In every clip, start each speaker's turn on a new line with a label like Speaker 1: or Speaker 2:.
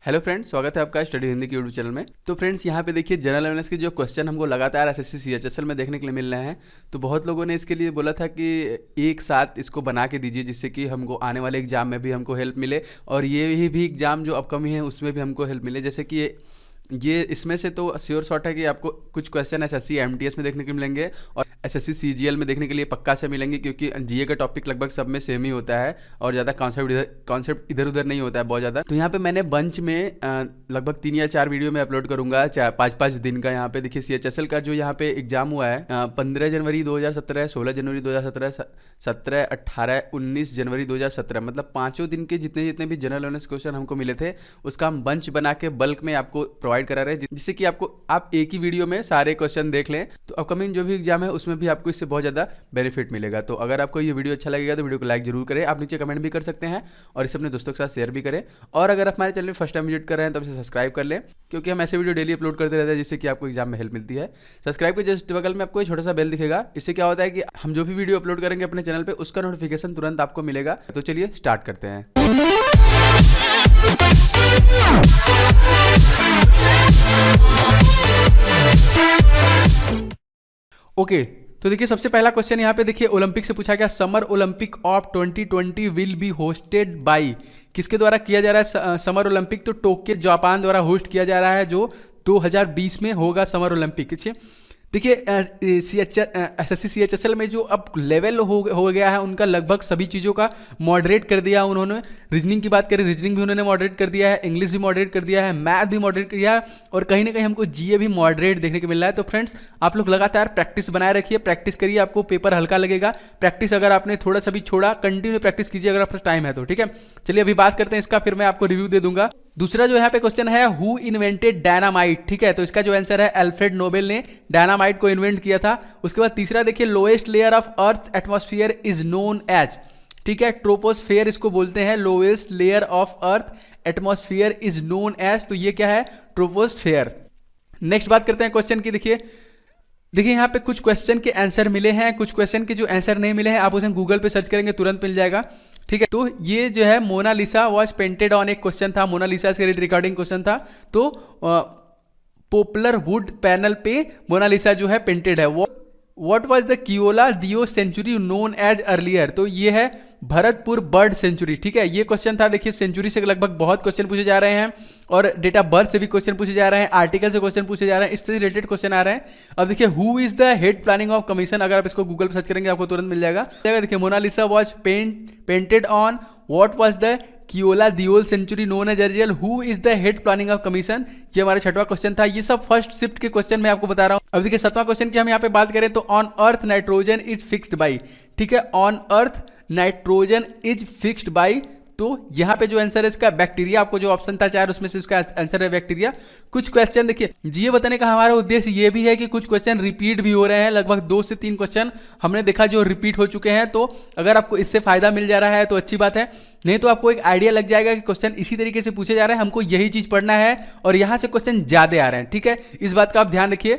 Speaker 1: Hello friends, स्वागत है आपका स्टडी हिंदी के यूट्यूब चैनल में। तो फ्रेंड्स, यहाँ पे देखिए जनरल अवेयरनेस के जो क्वेश्चन हमको लगातार एसएससी सीएचएसएल में देखने के लिए मिल रहे हैं। तो बहुत लोगों ने इसके लिए बोला था कि एक साथ इसको बना के दीजिए, जिससे कि हमको आने वाले एग्जाम में भी हमको हेल्प मिले और ये भी एग्जाम जो अपकमिंग है उसमें भी हमको हेल्प मिले। जैसे कि ये इसमें से तो श्योर शॉट है कि आपको कुछ क्वेश्चन एसएससी एमटीएस में देखने को मिलेंगे और एसएससी सीजीएल में देखने के लिए पक्का से मिलेंगे, क्योंकि जीए का टॉपिक लगभग सब में सेम ही होता है और ज़्यादा कॉन्सेप्ट इधर उधर नहीं होता है बहुत ज़्यादा। तो यहाँ पे मैंने बंच में लगभग 3 या 4 वीडियो में अपलोड करूँगा 5-5 दिन का। यहाँ पे देखिए सीएचएसएल का जो यहाँ पे एग्जाम हुआ है 15 जनवरी 2017, 16 जनवरी 2017, 17, 18, 19 जनवरी 2017, मतलब 5 दिन के जितने भी जनरल अवेयरनेस क्वेश्चन हमको मिले थे उसका हम बंच बना के बल्क में आपको प्रोवाइड करा रहे हैं, जिससे कि आप एक ही वीडियो में सारे क्वेश्चन देख लें। तो अपकमिंग जो भी एग्जाम है उसमें भी आपको इससे बहुत ज़्यादा बेनिफिट मिलेगा। तो अगर आपको ये वीडियो अच्छा लगेगा तो वीडियो को लाइक जरूर करें, आप नीचे कमेंट भी कर सकते हैं और इसे अपने दोस्तों के साथ शेयर भी करें। और अगर आप हमारे चैनल में फर्स्ट टाइम विजिट कर रहे हैं तो इसे सब्सक्राइब कर लें, क्योंकि हम ऐसे वीडियो डेली अपलोड करते रहते हैं जिससे कि आपको एग्जाम में हेल्प मिलती है। सब्सक्राइब के जस्ट बगल में आपको एक छोटा सा बेल दिखेगा। इससे क्या होता है कि हम जो भी वीडियो अपलोड करेंगे अपने चैनल पर उसका नोटिफिकेशन तुरंत आपको मिलेगा। तो चलिए स्टार्ट करते हैं। ओके, तो देखिए सबसे पहला क्वेश्चन यहाँ पे देखिए ओलंपिक से पूछा गया। Summer Olympic of 2020 will be hosted by, किसके द्वारा किया जा रहा है समर ओलंपिक? तो टोक्यो जापान द्वारा होस्ट किया जा रहा है, जो 2020 में होगा समर ओलंपिक। देखिए एसएससी सीएचएसएल में जो अब लेवल हो गया है उनका, लगभग सभी चीज़ों का मॉडरेट कर दिया उन्होंने। रीजनिंग की बात करें, रीजनिंग भी उन्होंने मॉडरेट कर दिया है, इंग्लिश भी मॉडरेट कर दिया है, मैथ भी मॉडरेट किया है और कहीं ना कहीं हमको जीए भी मॉडरेट देखने को मिल रहा है। तो फ्रेंड्स, आप लोग लगातार प्रैक्टिस बनाए रखिए, प्रैक्टिस करिए, आपको पेपर हल्का लगेगा। प्रैक्टिस अगर आपने थोड़ा सा भी छोड़ा, कंटिन्यू प्रैक्टिस कीजिए अगर आपका टाइम है तो, ठीक है। चलिए अभी बात करते हैं इसका, फिर मैं आपको रिव्यू दे दूंगा। दूसरा जो यहाँ पे क्वेश्चन है, हु इन्वेंटेड डायनामाइट, ठीक है। तो इसका जो आंसर है अल्फ्रेड नोबेल ने डायनामाइट को इन्वेंट किया था। उसके बाद तीसरा देखिए, lowest layer of earth atmosphere is known as, ठीक है, ट्रोपोस्फेयर इसको बोलते हैं। Lowest layer of earth atmosphere is known as, तो ये क्या है? ट्रोपोस्फेयर। नेक्स्ट बात करते हैं क्वेश्चन की। देखिए यहाँ पे कुछ क्वेश्चन के आंसर मिले हैं, कुछ क्वेश्चन के जो आंसर नहीं मिले हैं आप उसे गूगल पे सर्च करेंगे तुरंत मिल जाएगा, ठीक है। तो ये जो है मोनालिसा वॉज पेंटेड ऑन, एक क्वेश्चन था, मोनालिसा से रिकॉर्डिंग क्वेश्चन था। तो पॉपुलर वुड पैनल पे मोनालिसा जो है पेंटेड है। व्हाट वाज द कियोला दियो सेंचुरी नोन एज अर्लियर? तो ये है भरतपुर बर्ड सेंचुरी, ठीक है। ये क्वेश्चन था। देखिए सेंचुरी से लगभग बहुत क्वेश्चन पूछे जा रहे हैं और डेट ऑफ बर्थ से भी क्वेश्चन पूछे जा रहे हैं, आर्टिकल से क्वेश्चन पूछे जा रहे हैं, इससे रिलेटेड क्वेश्चन आ रहे हैं। अब देखिए who is the head planning of commission, अगर आप इसको गूगल पर सर्च करेंगे आपको तुरंत मिल जाएगा। देखिए Mona Lisa was painted on what was the कियोला दियोल century known as earlier, who is the head planning of commission? ये हमारा 6वां क्वेश्चन था। ये सब फर्स्ट शिफ्ट के क्वेश्चन मैं आपको बता रहा हूं। अब देखिए 7वां क्वेश्चन की हम यहाँ पे बात करें तो on earth nitrogen is fixed by, ठीक है, on earth nitrogen is fixed by. तो यहाँ पे जो आंसर है इसका बैक्टीरिया, आपको जो ऑप्शन था 4 उसमें से उसका आंसर है बैक्टीरिया। कुछ क्वेश्चन देखिए, जीए बताने का हमारा उद्देश्य ये भी है कि कुछ क्वेश्चन रिपीट भी हो रहे हैं, लगभग 2 से 3 क्वेश्चन हमने देखा जो रिपीट हो चुके हैं। तो अगर आपको इससे फायदा मिल जा रहा है तो अच्छी बात है, नहीं तो आपको एक आइडिया लग जाएगा कि क्वेश्चन इसी तरीके से पूछे जा रहे हैं, हमको यही चीज पढ़ना है और यहाँ से क्वेश्चन ज्यादा आ रहे हैं, ठीक है। इस बात का आप ध्यान रखिए,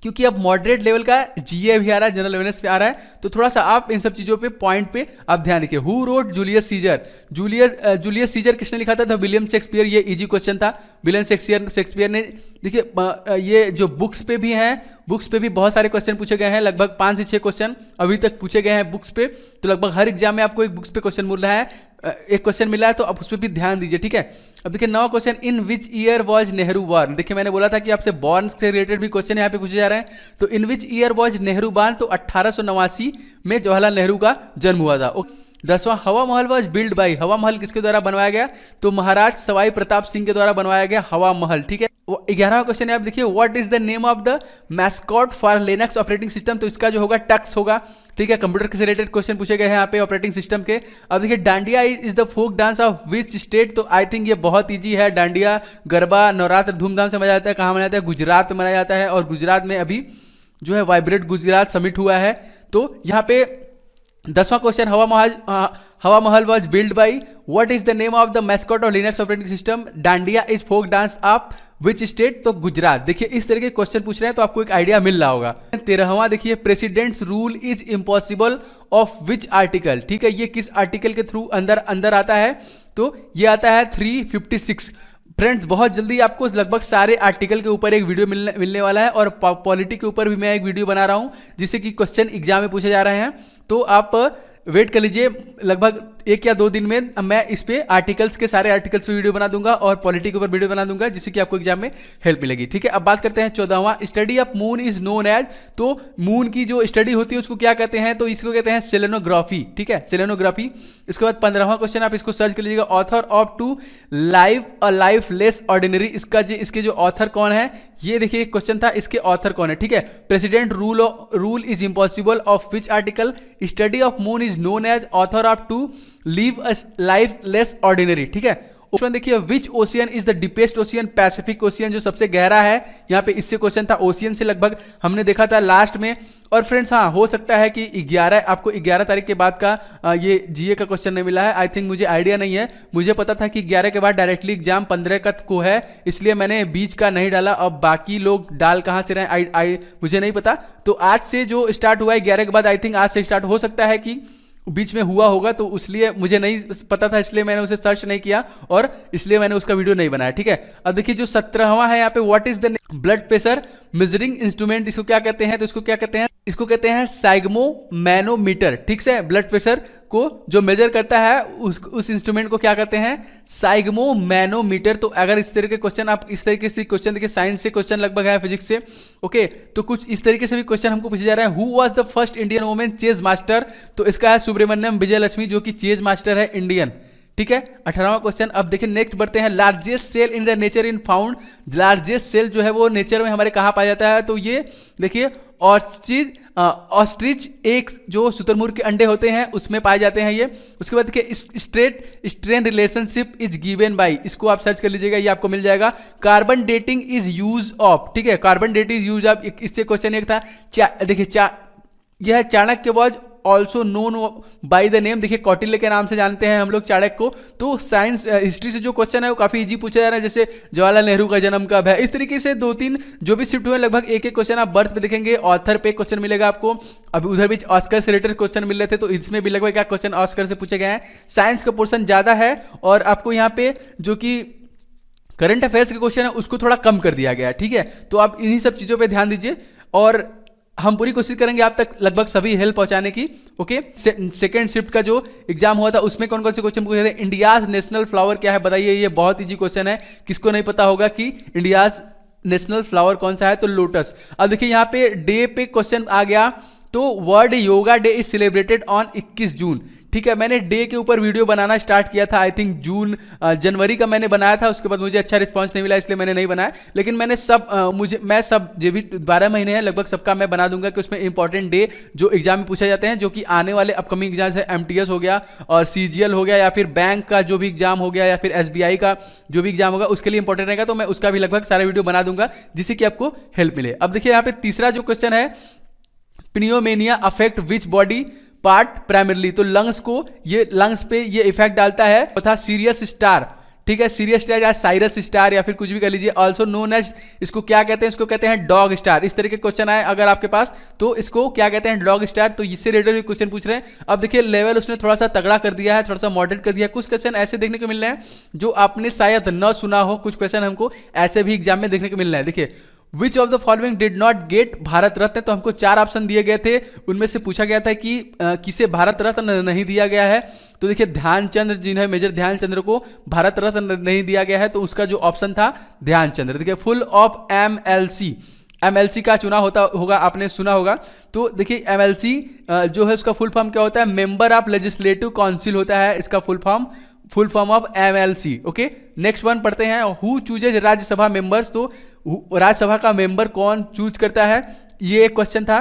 Speaker 1: क्योंकि अब मॉडरेट लेवल का जीए भी आ रहा है, जनरल अवेयरनेस पे आ रहा है, तो थोड़ा सा आप इन सब चीजों पे पॉइंट पे आप ध्यान रखिए। Who wrote Julius Caesar? Julius Caesar किसने लिखा था? William Shakespeare. ये इजी क्वेश्चन था, विलियम शेक्सपियर ने। देखिए ये जो बुक्स पे भी हैं, बुक्स पे भी बहुत सारे क्वेश्चन पूछे गए हैं, लगभग 5 से 6 क्वेश्चन अभी तक पूछे गए हैं बुक्स पे। तो लगभग हर एग्जाम में आपको एक बुक्स पे क्वेश्चन मिल रहा है, एक क्वेश्चन मिला है, तो आप उस पर भी ध्यान दीजिए, ठीक है। अब देखिए 9वां question, in which year was Nehru born? देखिए मैंने बोला था कि आपसे बॉर्न से रिलेटेड भी क्वेश्चन यहाँ पे पूछे जा रहे हैं। तो in which year was Nehru born? तो 1889 में जवाहरलाल नेहरू का जन्म हुआ था। 10वां, हवा महल वॉज बिल्ड बाय, हवा महल किसके द्वारा बनवाया गया? तो महाराज सवाई प्रताप सिंह के द्वारा बनवाया गया हवा महल, ठीक है। 11वां क्वेश्चन है, आप देखिए what is the name of the mascot for Linux operating system? तो इसका जो होगा टक्स होगा, ठीक है। कंप्यूटर से रिलेटेड क्वेश्चन पूछे गए हैं यहाँ पे ऑपरेटिंग सिस्टम के। अब देखिए dandiya is the folk dance of which state? तो आई थिंक ये बहुत ईजी है। डांडिया गरबा नवरात्र धूमधाम से मनाया जाता है, कहाँ मनाया जाता है? गुजरात में मनाया जाता है और गुजरात में अभी जो है वाइब्रेट गुजरात समिट हुआ है। तो यहाँ पे 10वां question, Hawa Mahal was build by, what is the name of the mascot of Linux operating system? Dandiya is folk dance of which state? तो गुजरात। देखिए इस तरह के क्वेश्चन पूछ रहे हैं तो आपको एक आइडिया मिल रहा होगा। 13वां देखिए, presidents rule is impossible of which article? ठीक है, ये किस आर्टिकल के थ्रू अंदर आता है? तो ये आता है 356। फ्रेंड्स बहुत जल्दी आपको लगभग सारे आर्टिकल के ऊपर एक वीडियो मिलने वाला है, और पॉलिटी के ऊपर भी मैं एक वीडियो बना रहा हूं जिससे कि क्वेश्चन एग्जाम में पूछे जा रहे हैं। तो आप वेट कर लीजिए, लगभग 1 या 2 दिन में मैं इस पे आर्टिकल्स के सारे आर्टिकल्स पे वीडियो बना दूंगा और पॉलिटी के ऊपर वीडियो बना दूंगा, जिससे कि आपको एग्जाम में हेल्प मिलेगी। ठीक है, अब बात करते हैं 14वां, study of moon is known as. तो मून की जो स्टडी होती है उसको क्या कहते हैं, तो इसको कहते हैं सेलेनोग्राफी। ठीक है, सेलेनोग्राफी। इसके बाद 15वां क्वेश्चन, आप इसको सर्च कर लीजिएगा, author of to live a life less ordinary. इसके जो ऑथर कौन है, ये देखिए क्वेश्चन था, इसके ऑथर कौन है। ठीक है, president rule is impossible of which article, study of moon is known as, author of to live a life less ordinary. ठीक है, उसमें देखिए which ocean is the deepest ocean, Pacific Ocean जो सबसे गहरा है। यहाँ पे इससे क्वेश्चन था, ओशियन से लगभग हमने देखा था लास्ट में। और फ्रेंड्स हाँ, हो सकता है कि 11 तारीख के बाद का ये जीए का क्वेश्चन नहीं मिला है। आई थिंक, मुझे आइडिया नहीं है, मुझे पता था कि 11 के बाद डायरेक्टली एग्जाम 15 को है, इसलिए मैंने बीच का नहीं डाला। अब बाकी लोग डाल कहाँ से रहे मुझे नहीं पता। तो आज से जो स्टार्ट हुआ है 11 के बाद, आई थिंक आज से स्टार्ट हो सकता है कि बीच में हुआ होगा, तो इसलिए मुझे नहीं पता था, इसलिए मैंने उसे सर्च नहीं किया और इसलिए मैंने उसका वीडियो नहीं बनाया। ठीक है, अब देखिए जो 17वां है यहाँ पे, what is the blood pressure measuring instrument, इसको क्या कहते हैं, तो इसको कहते हैं साइग्मोमैनोमीटर। ठीक से, ब्लड प्रेशर को जो मेजर करता है उस इंस्ट्रूमेंट को क्या कहते हैं, साइग्मोमैनोमीटर। तो अगर इस तरह के क्वेश्चन, आप इस तरीके से क्वेश्चन देखिए, साइंस से क्वेश्चन लगभग है, फिजिक्स से, ओके, तो कुछ इस तरीके से भी क्वेश्चन हमको पूछे जा रहे हैं। Who was the first Indian women chase master, तो इसका है सुब्रमण्यम विजयलक्ष्मी, जो कि चेज मास्टर है इंडियन। ठीक है, 18वां क्वेश्चन। अब देखिए नेक्स्ट बढ़ते हैं, largest cell in the nature in found, largest cell जो है वो नेचर में हमारे कहाँ पाया जाता है, तो ये देखिए ऑस्ट्रिच एक जो शुतुरमुर्ग के अंडे होते हैं उसमें पाए जाते हैं ये। उसके बाद देखिए strain relationship is given by, इसको आप सर्च कर लीजिएगा, ये आपको मिल जाएगा। Carbon dating is use of, ठीक है, carbon dating is use of, इससे क्वेश्चन एक था। देखिए यह है Chanakya was also known by the name, देखिए कौटिल्य के नाम से जानते हैं हम लोग चाणक्य को। तो साइंस हिस्ट्री से जो क्वेश्चन है वो काफी इजी पूछा जा रहा है, जैसे जवाहरलाल नेहरू का जन्म कब है, इस तरीके से 2-3 जो भी शिफ्ट हुए लगभग एक क्वेश्चन आप बर्थ पे देखेंगे, ऑथर पे क्वेश्चन मिलेगा आपको। अभी उधर भी ऑस्कर से रिलेटेड क्वेश्चन मिल रहे थे, तो इसमें भी लगभग क्या क्वेश्चन ऑस्कर से पूछे गए हैं। साइंस का पोर्शन ज्यादा है और आपको यहाँ पे जो कि करंट अफेयर्स के क्वेश्चन है उसको थोड़ा कम कर दिया गया है। ठीक है, तो आप इन्हीं सब चीजों पर ध्यान दीजिए और हम पूरी कोशिश करेंगे आप तक लगभग सभी हेल्प पहुंचाने की। ओके, सेकंड शिफ्ट का जो एग्जाम हुआ था उसमें कौन कौन से क्वेश्चन पूछे थे। इंडियाज नेशनल फ्लावर क्या है बताइए, ये बहुत इजी क्वेश्चन है, किसको नहीं पता होगा कि इंडियाज नेशनल फ्लावर कौन सा है, तो लोटस। अब देखिए यहाँ पे डे पे क्वेश्चन आ गया, तो world yoga day is celebrated on 21 जून। ठीक है, मैंने डे के ऊपर वीडियो बनाना स्टार्ट किया था, आई थिंक जनवरी का मैंने बनाया था, उसके बाद मुझे अच्छा रिस्पांस नहीं मिला इसलिए मैंने नहीं बनाया। लेकिन मैंने सब जो भी 12 महीने हैं लगभग सबका मैं बना दूंगा कि उसमें इंपॉर्टेंट डे जो एग्जाम में पूछे जाते हैं, जो कि आने वाले अपकमिंग एग्जाम है, MTS हो गया और CGL हो गया या फिर बैंक का जो भी एग्जाम हो गया या फिर SBI का जो भी एग्जाम होगा उसके लिए इंपॉर्टेंट रहेगा, तो मैं उसका भी लगभग सारा वीडियो बना दूंगा जिससे कि आपको हेल्प मिले। अब देखिए यहाँ पे तीसरा जो क्वेश्चन है, pneumonia affect which body part primarily, तो लंग्स को ये लंग्स पे ये इफेक्ट डालता है, तथा सीरियस स्टार। ठीक है, सीरियस स्टार या साइरस स्टार या फिर कुछ भी कर लीजिए, ऑल्सो नोन एज, इसको क्या कहते हैं, इसको कहते हैं डॉग स्टार। इस तरह के क्वेश्चन आए अगर आपके पास तो इसको क्या कहते हैं, डॉग स्टार। तो इससे रिलेटेड भी क्वेश्चन पूछ रहे हैं। अब देखिए लेवल उसने थोड़ा सा तगड़ा कर दिया है, थोड़ा सा मॉडरेट कर दिया है। कुछ क्वेश्चन ऐसे देखने को मिल रहे हैं जो आपने शायद न सुना हो, कुछ क्वेश्चन हमको ऐसे भी एग्जाम में देखने को मिल रहे हैं। देखिए which of the following did not get Bharat Ratna, तो हमको 4 ऑप्शन दिए गए थे, उनमें से पूछा गया था कि किसे भारत रत्न नहीं दिया गया है। तो देखिए ध्यानचंद्र, जिन्हें मेजर ध्यानचंद्र को भारत रत्न नहीं दिया गया है, तो उसका जो ऑप्शन था ध्यानचंद्र। देखिए फुल ऑफ MLC का चुनाव होगा, आपने सुना होगा। तो देखिए MLC जो है उसका फुल फॉर्म क्या होता है, मेंबर ऑफ लेजिस्लेटिव काउंसिल होता है इसका full form of MLC। Okay, next one पढ़ते हैं, हु चूजेज राज्यसभा मेंबर्स, तो राज्यसभा का मेंबर कौन चूज करता है, ये एक क्वेश्चन था,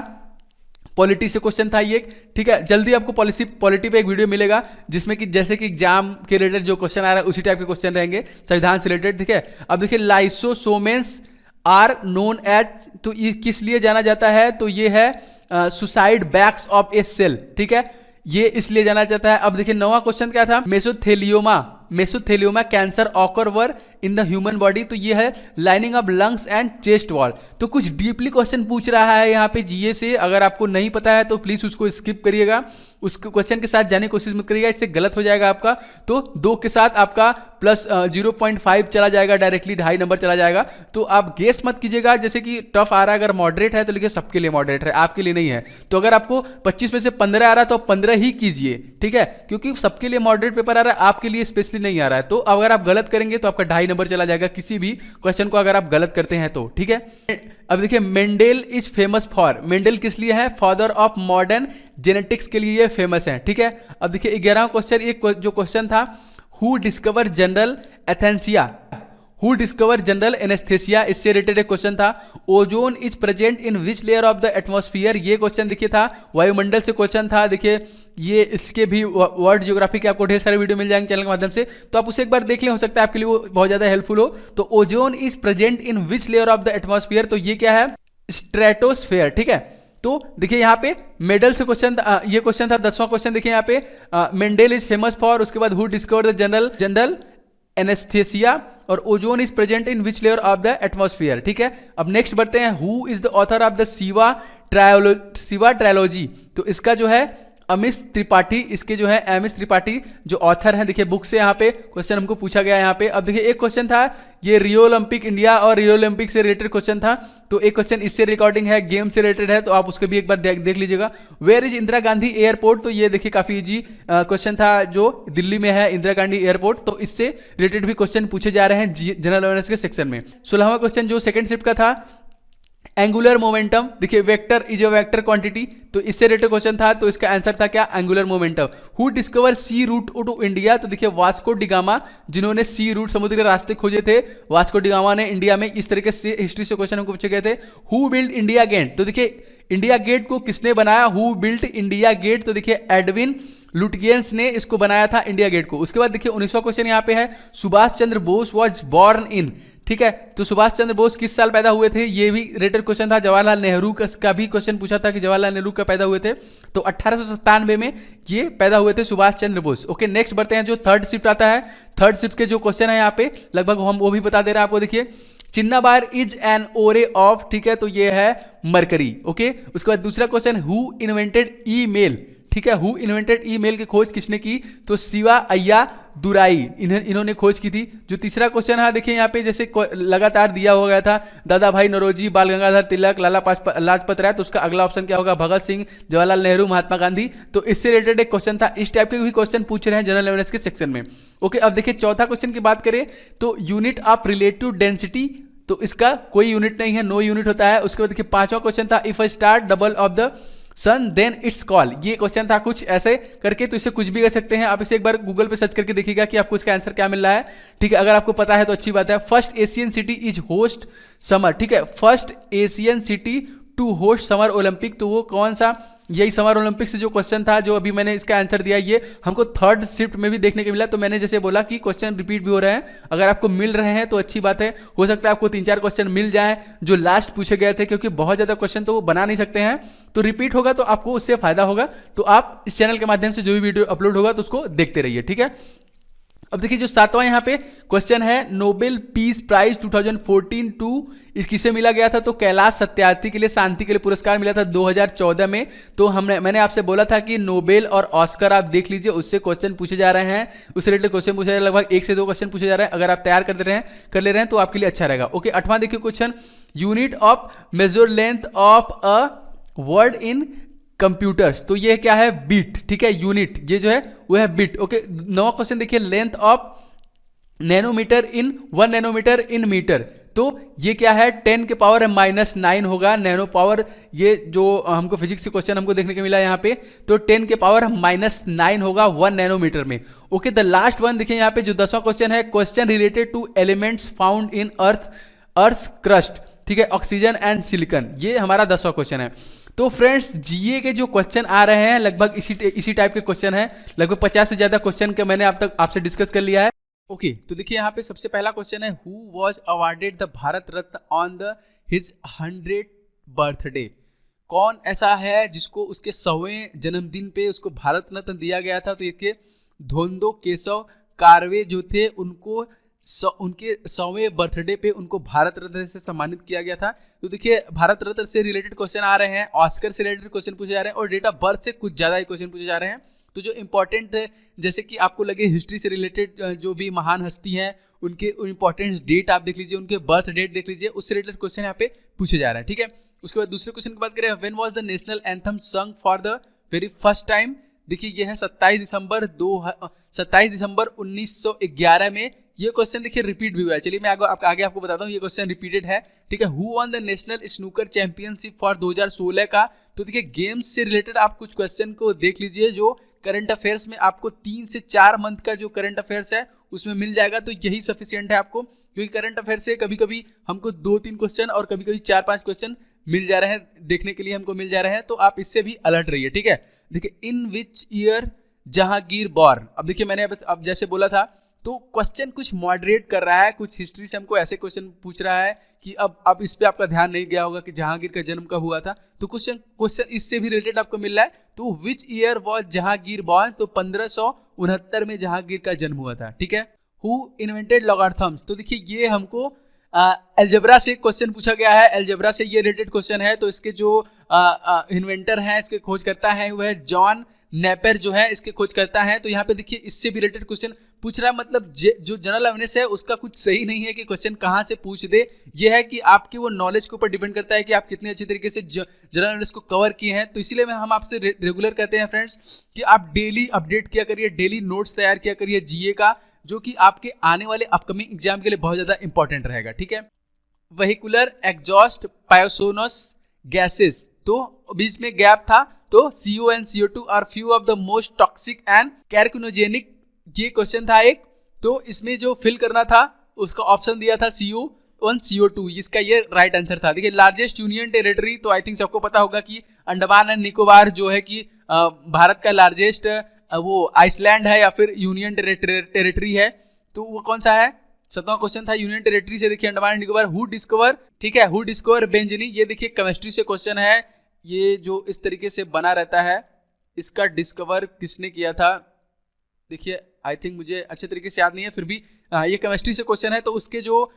Speaker 1: पॉलिटी से क्वेश्चन था ये। ठीक है, जल्दी आपको पॉलिटी पे एक वीडियो मिलेगा जिसमें कि जैसे कि एग्जाम के रिलेटेड जो क्वेश्चन आ रहा है उसी टाइप के क्वेश्चन रहेंगे, संविधान से रिलेटेड। ठीक है, अब देखिए लाइसोसोमेंस आर नोन एज, तो ये किस लिए जाना जाता है, तो ये है suicide bags of a cell. ठीक है, ये इसलिए जाना जाता है। अब देखिए 9वां क्वेश्चन क्या था, mesothelioma cancer occur where in the human body, तो ये है lining of lungs and chest wall. तो कुछ डीपली क्वेश्चन पूछ रहा है यहाँ पे जीए से, अगर आपको नहीं पता है तो प्लीज उसको स्किप करिएगा, उस क्वेश्चन के साथ जाने की कोशिश मत करिएगा, इससे गलत हो जाएगा आपका। तो 2 के साथ आपका प्लस 0.5 चला जाएगा, डायरेक्टली 2.5 नंबर चला जाएगा। तो आप गेस मत कीजिएगा, जैसे कि टफ आ रहा है, अगर मॉडरेट है तो लिखिए सबके लिए मॉडरेट है, आपके लिए नहीं है। तो अगर आपको 25 में से 15 आ रहा है तो 15 ही कीजिए, ठीक है, क्योंकि सबके लिए मॉडरेट पेपर आ रहा है, आपके लिए स्पेशली नहीं आ रहा है। तो अगर आप गलत करेंगे तो आपका 2.5 नंबर चला जाएगा किसी भी क्वेश्चन को अगर आप गलत करते हैं तो, ठीक है। अब देखिए Mendel is famous for, Mendel किस लिए है, फादर ऑफ मॉडर्न जेनेटिक्स के लिए ये फेमस है, ठीक है। अब देखिए 11वां क्वेश्चन, एक जो क्वेश्चन था, हु डिस्कवर जनरल एथेंसिया, हु डिस्कवर जनरल एनेस्थेसिया, इससे रिलेटेड एक क्वेश्चन था। Ozone is present in which layer of the atmosphere, ये क्वेश्चन देखिए था, वायुमंडल से क्वेश्चन था। देखिए ये इसके भी वर्ल्ड ज्योग्राफी के आपको ढेर सारे वीडियो मिल जाएंगे चैनल के माध्यम से, तो आप उसे एक बार देख लें, हो सकता है आपके लिए वो बहुत ज्यादा हेल्पफुल हो। तो ozone is present in which layer of the atmosphere, तो ये क्या है, स्ट्रेटोस्फेयर, ठीक है। तो देखिए यहाँ पे मेडल से क्वेश्चन, ये क्वेश्चन था 10वां क्वेश्चन। देखिए यहाँ पे मेंडेल इज फेमस फॉर, उसके बाद who discovered the general anaesthesia, और ozone is present in which layer of the atmosphere, ठीक है। अब नेक्स्ट बढ़ते हैं, who is the author of the Shiva trilogy, तो इसका जो है अमिश त्रिपाठी, इसके जो है अमिश त्रिपाठी जो ऑथर हैं, देखिए बुक से यहाँ पे क्वेश्चन हमको पूछा गया यहाँ पे। अब देखिए एक क्वेश्चन था, ये रियो ओलंपिक इंडिया और रियो ओलंपिक से रिलेटेड क्वेश्चन था, तो एक क्वेश्चन इससे रिकॉर्डिंग है, गेम से रिलेटेड है, तो आप उसको भी एक बार देख लीजिएगा। Where is Indira Gandhi airport, तो ये देखिए काफी इजी क्वेश्चन था, जो दिल्ली में है इंदिरा गांधी एयरपोर्ट, तो इससे रिलेटेड भी क्वेश्चन पूछे जा रहे हैं जनरल अवेयरनेस के सेक्शन में। 16वां क्वेश्चन जो सेकंड शिफ्ट का था, एंगुलर मोमेंटम, देखिए vector is a vector quantity, तो इससे रिलेटेड क्वेश्चन था, तो इसका आंसर था क्या, angular momentum. Who discover sea route to India, तो देखिए वास्को डिगामा, जिन्होंने सी रूट समुद्र के रास्ते खोजे थे, वास्को डिगामा ने इंडिया में, इस तरीके से हिस्ट्री से क्वेश्चन हमको पूछे गए थे। हु बिल्ड इंडिया गेट, तो देखिए इंडिया गेट को किसने बनाया, हु बिल्ट इंडिया गेट, तो देखिए एडविन लुटगेंस ने इसको बनाया था इंडिया गेट को। उसके बाद देखिए 19वां क्वेश्चन यहाँ पे है, Subhash Chandra Bose was born in, ठीक है, तो सुभाष चंद्र बोस किस साल पैदा हुए थे, ये भी रिलेटेड क्वेश्चन था। जवाहरलाल नेहरू का भी क्वेश्चन पूछा था कि जवाहरलाल नेहरू का पैदा हुए थे, तो 1897 में ये पैदा हुए थे सुभाष चंद्र बोस। ओके, नेक्स्ट बढ़ते हैं, जो थर्ड शिफ्ट आता है, थर्ड शिफ्ट के जो क्वेश्चन है यहाँ पे लगभग हम वो भी बता दे रहे हैं आपको। देखिए चिन्नाबार इज एन ओरे ऑफ, ठीक है, तो ये है मरकरी। ओके, उसके बाद दूसरा क्वेश्चन, हु इन्वेंटेड ईमेल, ठीक है, हु इन्वेंटेड ईमेल की खोज किसने की, तो शिवा अय्या दुराई, इन्होंने खोज की थी। जो तीसरा क्वेश्चन है देखिए यहाँ पे जैसे लगातार दिया हो गया था, दादा भाई नौरोजी, बाल गंगाधर तिलक, लाजपत राय, तो उसका अगला ऑप्शन क्या होगा, भगत सिंह, जवाहरलाल नेहरू, महात्मा गांधी। तो इससे रिलेटेड एक क्वेश्चन था, इस टाइप के भी क्वेश्चन पूछ रहे हैं जनरल अवेयरनेस के सेक्शन में। ओके, अब देखिए चौथा क्वेश्चन की बात करें तो यूनिट ऑफ रिलेटिव डेंसिटी, तो इसका कोई यूनिट नहीं है, नो यूनिट होता है। उसके बाद देखिए पांचवा क्वेश्चन था, if a star double of the sun then it's call, ये क्वेश्चन था कुछ ऐसे करके, तो इसे कुछ भी कर सकते हैं आप, इसे एक बार गूगल पे सर्च करके देखिएगा कि आपको इसका आंसर क्या मिल रहा है, ठीक है। अगर आपको पता है तो अच्छी बात है। First Asian city is host summer, ठीक है, first Asian city to host summer Olympic, तो वो कौन सा, यही समर ओलंपिक से जो क्वेश्चन था, जो अभी मैंने इसका आंसर दिया, ये हमको थर्ड शिफ्ट में भी देखने को मिला। तो मैंने जैसे बोला कि क्वेश्चन रिपीट भी हो रहे हैं, अगर आपको मिल रहे हैं तो अच्छी बात है, हो सकता है आपको 3-4 क्वेश्चन मिल जाए जो लास्ट पूछे गए थे, क्योंकि बहुत ज़्यादा क्वेश्चन तो वो बना नहीं सकते हैं, तो रिपीट होगा तो आपको उससे फायदा होगा। तो आप इस चैनल के माध्यम से जो भी वीडियो अपलोड होगा तो उसको देखते रहिए, ठीक है। अब देखिए जो 7वां यहाँ पे क्वेश्चन है, नोबेल पीस प्राइज 2014 टू इस किसे मिला गया था, तो कैलाश सत्यार्थी के लिए शांति के लिए पुरस्कार मिला था 2014 में। तो मैंने आपसे बोला था कि नोबेल और ऑस्कर आप देख लीजिए, उससे क्वेश्चन पूछे जा रहे हैं, उससे रिलेटेड क्वेश्चन पूछे जा रहे हैं, लगभग 1 से 2 क्वेश्चन पूछे जा रहे हैं। अगर आप तैयार कर ले रहे हैं तो आपके लिए अच्छा रहेगा। ओके, 8वां देखिए question, unit of major length of a word in computers, तो ये क्या है, बीट, ठीक है, यूनिट ये जो है वो है बीट। ओके, 9वां क्वेश्चन देखिए, length of nanometer in 1 nanometer in meter, तो ये क्या है, 10 के पावर -9 होगा नैनो पावर, ये जो हमको फिजिक्स से क्वेश्चन हमको देखने को मिला यहाँ पे, तो 10 के पावर -9 होगा 1 नैनोमीटर में। ओके, द लास्ट वन देखिए यहाँ पे जो 10वां क्वेश्चन है, question related two elements found in earth crust, ठीक है, ऑक्सीजन एंड सिलिकॉन, ये हमारा 10वां क्वेश्चन है। तो फ्रेंड्स जीए के जो क्वेश्चन आ रहे हैं लगभग इसी टाइप के क्वेश्चन है, लगभग 50 से ज्यादा क्वेश्चन के मैंने अब तक आपसे डिस्कस कर लिया है। ओके, तो देखिए यहाँ पे सबसे पहला क्वेश्चन है, who was awarded the Bharat Ratna on the his 100th birthday, कौन ऐसा है जिसको उसके 100वें जन्मदिन पे उसको भारत रत्न दिया गया था। तो ये धोंदो केशव कारवे जो थे, उनको उनके 100वें बर्थडे पे उनको भारत रत्न से सम्मानित किया गया था। तो देखिए भारत रत्न से रिलेटेड क्वेश्चन आ रहे हैं, ऑस्कर से रिलेटेड क्वेश्चन पूछे जा रहे हैं और डेट ऑफ बर्थ से कुछ ज़्यादा ही क्वेश्चन पूछे जा रहे हैं। तो जो इंपॉर्टेंट है, जैसे कि आपको लगे हिस्ट्री से रिलेटेड जो भी महान हस्ती हैं उनके इंपॉर्टेंट डेट आप देख लीजिए, उनके बर्थ डेट देख लीजिए, उससे रिलेटेड क्वेश्चन यहाँ पे पूछे जा रहे हैं। ठीक है, उसके बाद दूसरे क्वेश्चन की बात करें, when was the national anthem sung for the very first time. देखिए ये है 27 दिसंबर 1911 में। ये क्वेश्चन देखिए रिपीट भी हुआ है। चलिए मैं आगे आपको बताता हूँ, ये क्वेश्चन रिपीटेड है। ठीक है, who one the national snooker championship for 2016 का। तो देखिए गेम्स से रिलेटेड आप कुछ क्वेश्चन को देख लीजिए जो करंट अफेयर्स में आपको 3 से 4 मंथ का जो करंट अफेयर्स है उसमें मिल जाएगा। तो यही सफिशिएंट है आपको, क्योंकि करंट अफेयर से कभी कभी हमको 2-3 क्वेश्चन और कभी कभी 4-5 क्वेश्चन मिल जा रहे हैं, देखने के लिए हमको मिल जा रहे हैं। तो आप इससे भी अलर्ट रहिए। ठीक है, देखिए इन विच ईयर जहांगीर बॉर्न। अब देखिए मैंने अब जैसे बोला था, तो क्वेश्चन कुछ मॉडरेट कर रहा है, कुछ हिस्ट्री से हमको ऐसे क्वेश्चन पूछ रहा है कि अब इस पे आपका ध्यान नहीं गया होगा कि जहांगीर का जन्म कब हुआ था। तो क्वेश्चन इससे भी रिलेटेड आपको मिल रहा है। तो विच ईयर वॉज जहांगीर बॉर्न, तो 1569 में जहांगीर का जन्म हुआ था। ठीक है, हु इन्वेंटेड लॉगरिथम्स। तो देखिए ये हमको अलजेब्रा से क्वेश्चन पूछा गया है, अलजेब्रा से ये रिलेटेड क्वेश्चन है। तो इसके जो इन्वेंटर हैं, इसके खोजकर्ता हैं, वो है जॉन नेपर जो है इसके खोजकर्ता हैं। तो यहाँ पे देखिए इससे भी रिलेटेड क्वेश्चन पूछ रहा है, मतलब जो जनरल अवेयरनेस है उसका कुछ सही नहीं है कि क्वेश्चन कहाँ से पूछ दे। ये है कि आपके वो नॉलेज के ऊपर डिपेंड करता है कि आप कितने अच्छी तरीके से जनरल अवेयरनेस को कवर किए हैं। तो इसीलिए हम आपसे रेगुलर कहते हैं फ्रेंड्स कि आप डेली अपडेट किया करिए, डेली नोट्स तैयार किया करिए जीए का, जो कि आपके आने वाले अपकमिंग एग्जाम के लिए बहुत ज़्यादा इंपॉर्टेंट रहेगा। ठीक है, वेहिकुलर एग्जॉस्ट पायोसोनस गैसेस, तो बीच में गैप था। तो CO and CO2 are few of the most toxic and carcinogenic, ये क्वेश्चन था एक। तो इसमें जो फिल करना था उसका ऑप्शन दिया था CO1 CO2, इसका ये राइट आंसर था। देखिए लार्जेस्ट यूनियन टेरिटरी, तो आई थिंक सबको पता होगा कि अंडमान एंड निकोबार जो है कि भारत का लार्जेस्ट वो आइसलैंड है या फिर यूनियन टेरिटरी है। तो वो कौन सा है? 7वां क्वेश्चन था यूनियन टेरिटरी से। देखिए Andaman and Nicobar who discover, ठीक है, हु डिस्कवर बेंजनी। ये देखिए केमिस्ट्री से क्वेश्चन है, ये जो इस तरीके से बना रहता है, इसका डिस्कवर किसने किया था? देखिए आई थिंक मुझे अच्छे तरीके से याद नहीं है, फिर भी ये केमिस्ट्री से क्वेश्चन है। तो उसके जो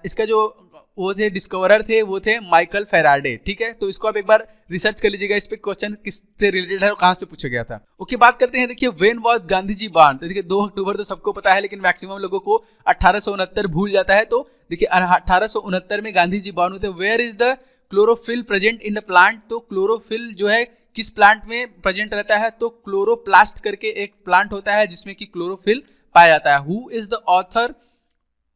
Speaker 1: इसका जो वो थे डिस्कवरर थे, वो थे माइकल फेराडे। ठीक है, तो इसको आप एक बार रिसर्च कर लीजिएगा, इस पे क्वेश्चन किससे रिलेटेड है और कहाँ से पूछा गया था। ओके, बात करते हैं। देखिए when was Gandhi ji born. तो देखिए 2 अक्टूबर तो सबको पता है, लेकिन मैक्सिमम लोगों को 1869 भूल जाता है। तो देखिए 1869 में गांधी जी बॉर्न हुए थे। Where is the chlorophyll present in the plant. तो क्लोरोफिल जो है किस प्लांट में प्रेजेंट रहता है? तो क्लोरोप्लास्ट करके एक प्लांट होता है जिसमें कि क्लोरोफिल पाया जाता है। Who is the author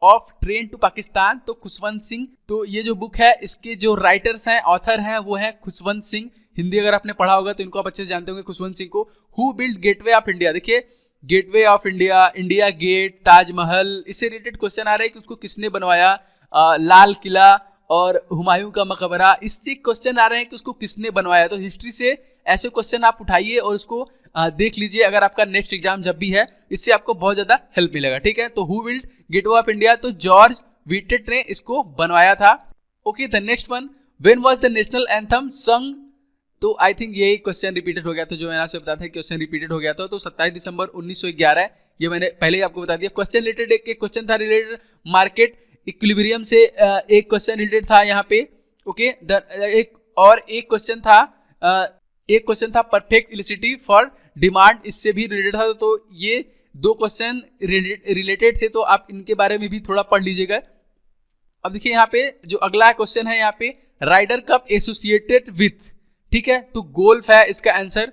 Speaker 1: of train to Pakistan. तो खुशवंत सिंह। तो ये जो बुक है इसके जो राइटर्स हैं, ऑथर हैं, वो है खुशवंत सिंह। हिंदी अगर आपने पढ़ा होगा तो इनको आप अच्छे से जानते होंगे खुशवंत सिंह को। Who build Gateway of India. देखिए Gateway of India, India Gate, Taj Mahal, इससे रिलेटेड क्वेश्चन आ रहा है कि उसको किसने बनवाया। लाल किला और हुमायूं का मकबरा, इससे क्वेश्चन आ रहे हैं कि उसको किसने बनवाया। तो हिस्ट्री से ऐसे क्वेश्चन आप उठाइए और उसको देख लीजिए, अगर आपका नेक्स्ट एग्जाम जब भी है, इससे आपको बहुत ज्यादा हेल्प मिलेगा। ठीक है, तो who build Gateway of India, तो जॉर्ज व्हीटेट ने इसको बनवाया था। Okay, the next one, when was the national anthem संग। तो आई थिंक यही क्वेश्चन रिपीटेड हो गया था, जो मैंने आपसे बताया था क्वेश्चन रिपीटेड हो गया था। तो 27 दिसंबर 1911 है, ये मैंने पहले ही आपको बता दिया। क्वेश्चन रिलेटेड एक क्वेश्चन था रिलेटेड मार्केट इक्विलिब्रियम से, एक क्वेश्चन रिलेटेड था यहाँ पे। ओके, एक क्वेश्चन था परफेक्ट इलिसिटी फॉर डिमांड, इससे भी रिलेटेड था। तो ये 2 क्वेश्चन रिलेटेड थे, तो आप इनके बारे में भी थोड़ा पढ़ लीजिएगा। अब देखिए यहाँ पे जो अगला क्वेश्चन है, यहाँ पे राइडर कप एसोसिएटेड विथ, ठीक है, तो गोल्फ है इसका आंसर।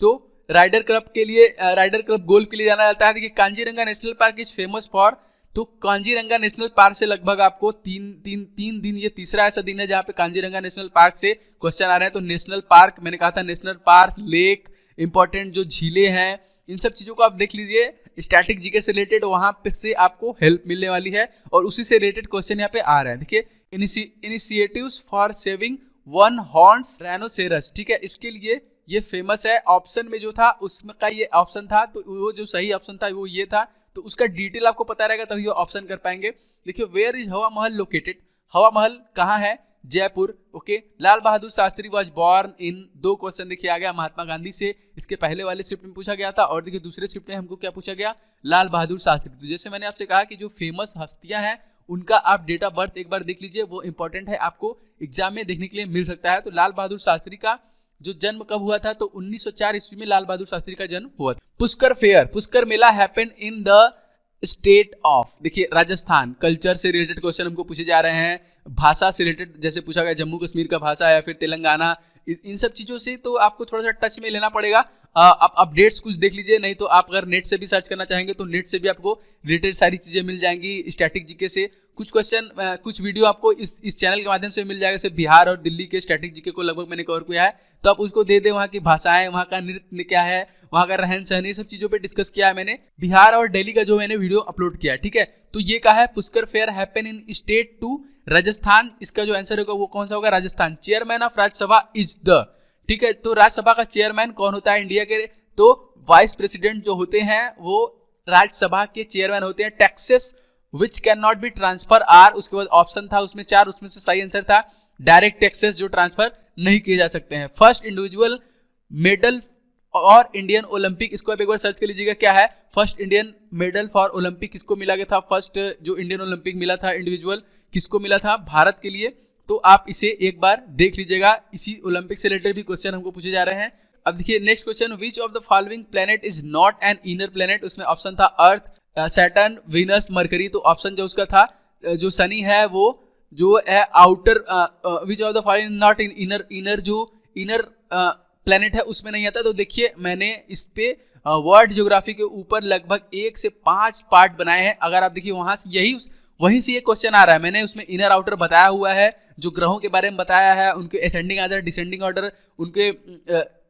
Speaker 1: तो राइडर क्लब के लिए, राइडर क्लब गोल्फ के लिए जाना जाता है। देखिए Kaziranga national park is famous for. तो कांजीरंगा नेशनल पार्क से लगभग आपको तीन दिन, ये तीसरा ऐसा दिन है जहाँ पे कांजीरंगा नेशनल पार्क से क्वेश्चन आ रहे हैं। तो नेशनल पार्क, मैंने कहा था नेशनल पार्क, लेक, इंपॉर्टेंट जो झीलें हैं, इन सब चीज़ों को आप देख लीजिए। स्टैटिक जीके से रिलेटेड वहाँ पे से आपको हेल्प मिलने वाली है और उसी से रिलेटेड क्वेश्चन यहाँ पे आ रहे हैं। देखिए initiatives for saving one horns rhinoceros, ठीक है, इसके लिए ये फेमस है। ऑप्शन में जो था उसमें का ये ऑप्शन था, तो वो जो सही ऑप्शन था वो ये था। तो उसका डिटेल आपको पता रहेगा तभी ऑप्शन कर पाएंगे। देखिए वेयर इज हवा महल लोकेटेड। हवा महल कहाँ है? Jaipur. Okay, Lal Bahadur Shastri was born in, 2 question देखिए आ गया महात्मा गांधी से, इसके पहले वाले शिफ्ट में पूछा गया था, और देखिए दूसरे शिफ्ट में हमको क्या पूछा गया, लाल बहादुर शास्त्री। तो जैसे मैंने आपसे कहा कि जो फेमस हस्तियां हैं उनका आप डेट ऑफ बर्थ एक बार देख लीजिए, वो इंपॉर्टेंट है, आपको एग्जाम में देखने के लिए मिल सकता है। तो लाल बहादुर शास्त्री का जो जन्म कब हुआ था, तो 1904 ईस्वी में लाल बहादुर शास्त्री का जन्म हुआ था। Pushkar fair, Pushkar Mela happened in the state of, देखिए राजस्थान। कल्चर से रिलेटेड क्वेश्चन हमको पूछे जा रहे हैं, भाषा से रिलेटेड जैसे पूछा गया जम्मू कश्मीर का भाषा या फिर तेलंगाना, इन सब चीज़ों से तो आपको थोड़ा सा टच में लेना पड़ेगा। आप अपडेट्स कुछ देख लीजिए, नहीं तो आप अगर नेट से भी सर्च करना चाहेंगे तो नेट से भी आपको रिलेटेड सारी चीज़ें मिल जाएंगी। स्टैटिक जीके से कुछ क्वेश्चन, कुछ वीडियो आपको इस चैनल के माध्यम से मिल जाएगा। जैसे बिहार और दिल्ली के स्टैटिक जीके को लगभग मैंने कवर किया है, तो आप उसको दे दें, वहाँ की भाषाएं, वहाँ का नृत्य क्या है, वहाँ का रहन सहन, ये सब चीज़ों पे डिस्कस किया है मैंने। बिहार और दिल्ली का जो मैंने वीडियो अपलोड किया है, ठीक है। तो ये कहा है Pushkar fair happen in state to Rajasthan, इसका जो आंसर होगा वो कौन सा होगा, Rajasthan. Chairman of Rajya Sabha is the, ठीक है। तो राज्यसभा का चेयरमैन कौन होता है इंडिया के, तो वाइस प्रेसिडेंट जो होते हैं वो राज्यसभा के चेयरमैन होते हैं। Taxes which can not be transfer R, उसके बाद ऑप्शन था उसमें 4, उसमें से सही आंसर था डायरेक्ट टैक्सेस जो ट्रांसफर नहीं किए जा सकते हैं। फर्स्ट इंडिविजुअल मेडल और इंडियन ओलंपिक, इसको आप एक बार सर्च कर लीजिएगा क्या है, first Indian medal for Olympic किसको मिला गया था, फर्स्ट जो इंडियन ओलंपिक मिला था इंडिविजुअल किसको मिला था, भारत के लिए। तो आप इसे एक बार देख लीजिएगा, इसी ओलंपिक से रिलेटेड भी क्वेश्चन हमको पूछे जा रहे हैं। अब देखिए next question, which of the following planet is not an inner planet, उसमें ऑप्शन था अर्थ, सैटर्न, वीनस, मरकरी। तो ऑप्शन जो उसका था जो शनि है वो जो है outer, which of the following not in inner जो इनर प्लेनेट है उसमें नहीं आता। तो देखिए मैंने इस पे वर्ल्ड ज्योग्राफी के ऊपर लगभग 1 से 5 पार्ट बनाए हैं। अगर आप देखिए वहां से वहीं से ये क्वेश्चन आ रहा है। मैंने उसमें इनर आउटर बताया हुआ है, जो ग्रहों के बारे में बताया है, उनके असेंडिंग ऑर्डर, डिसेंडिंग ऑर्डर, उनके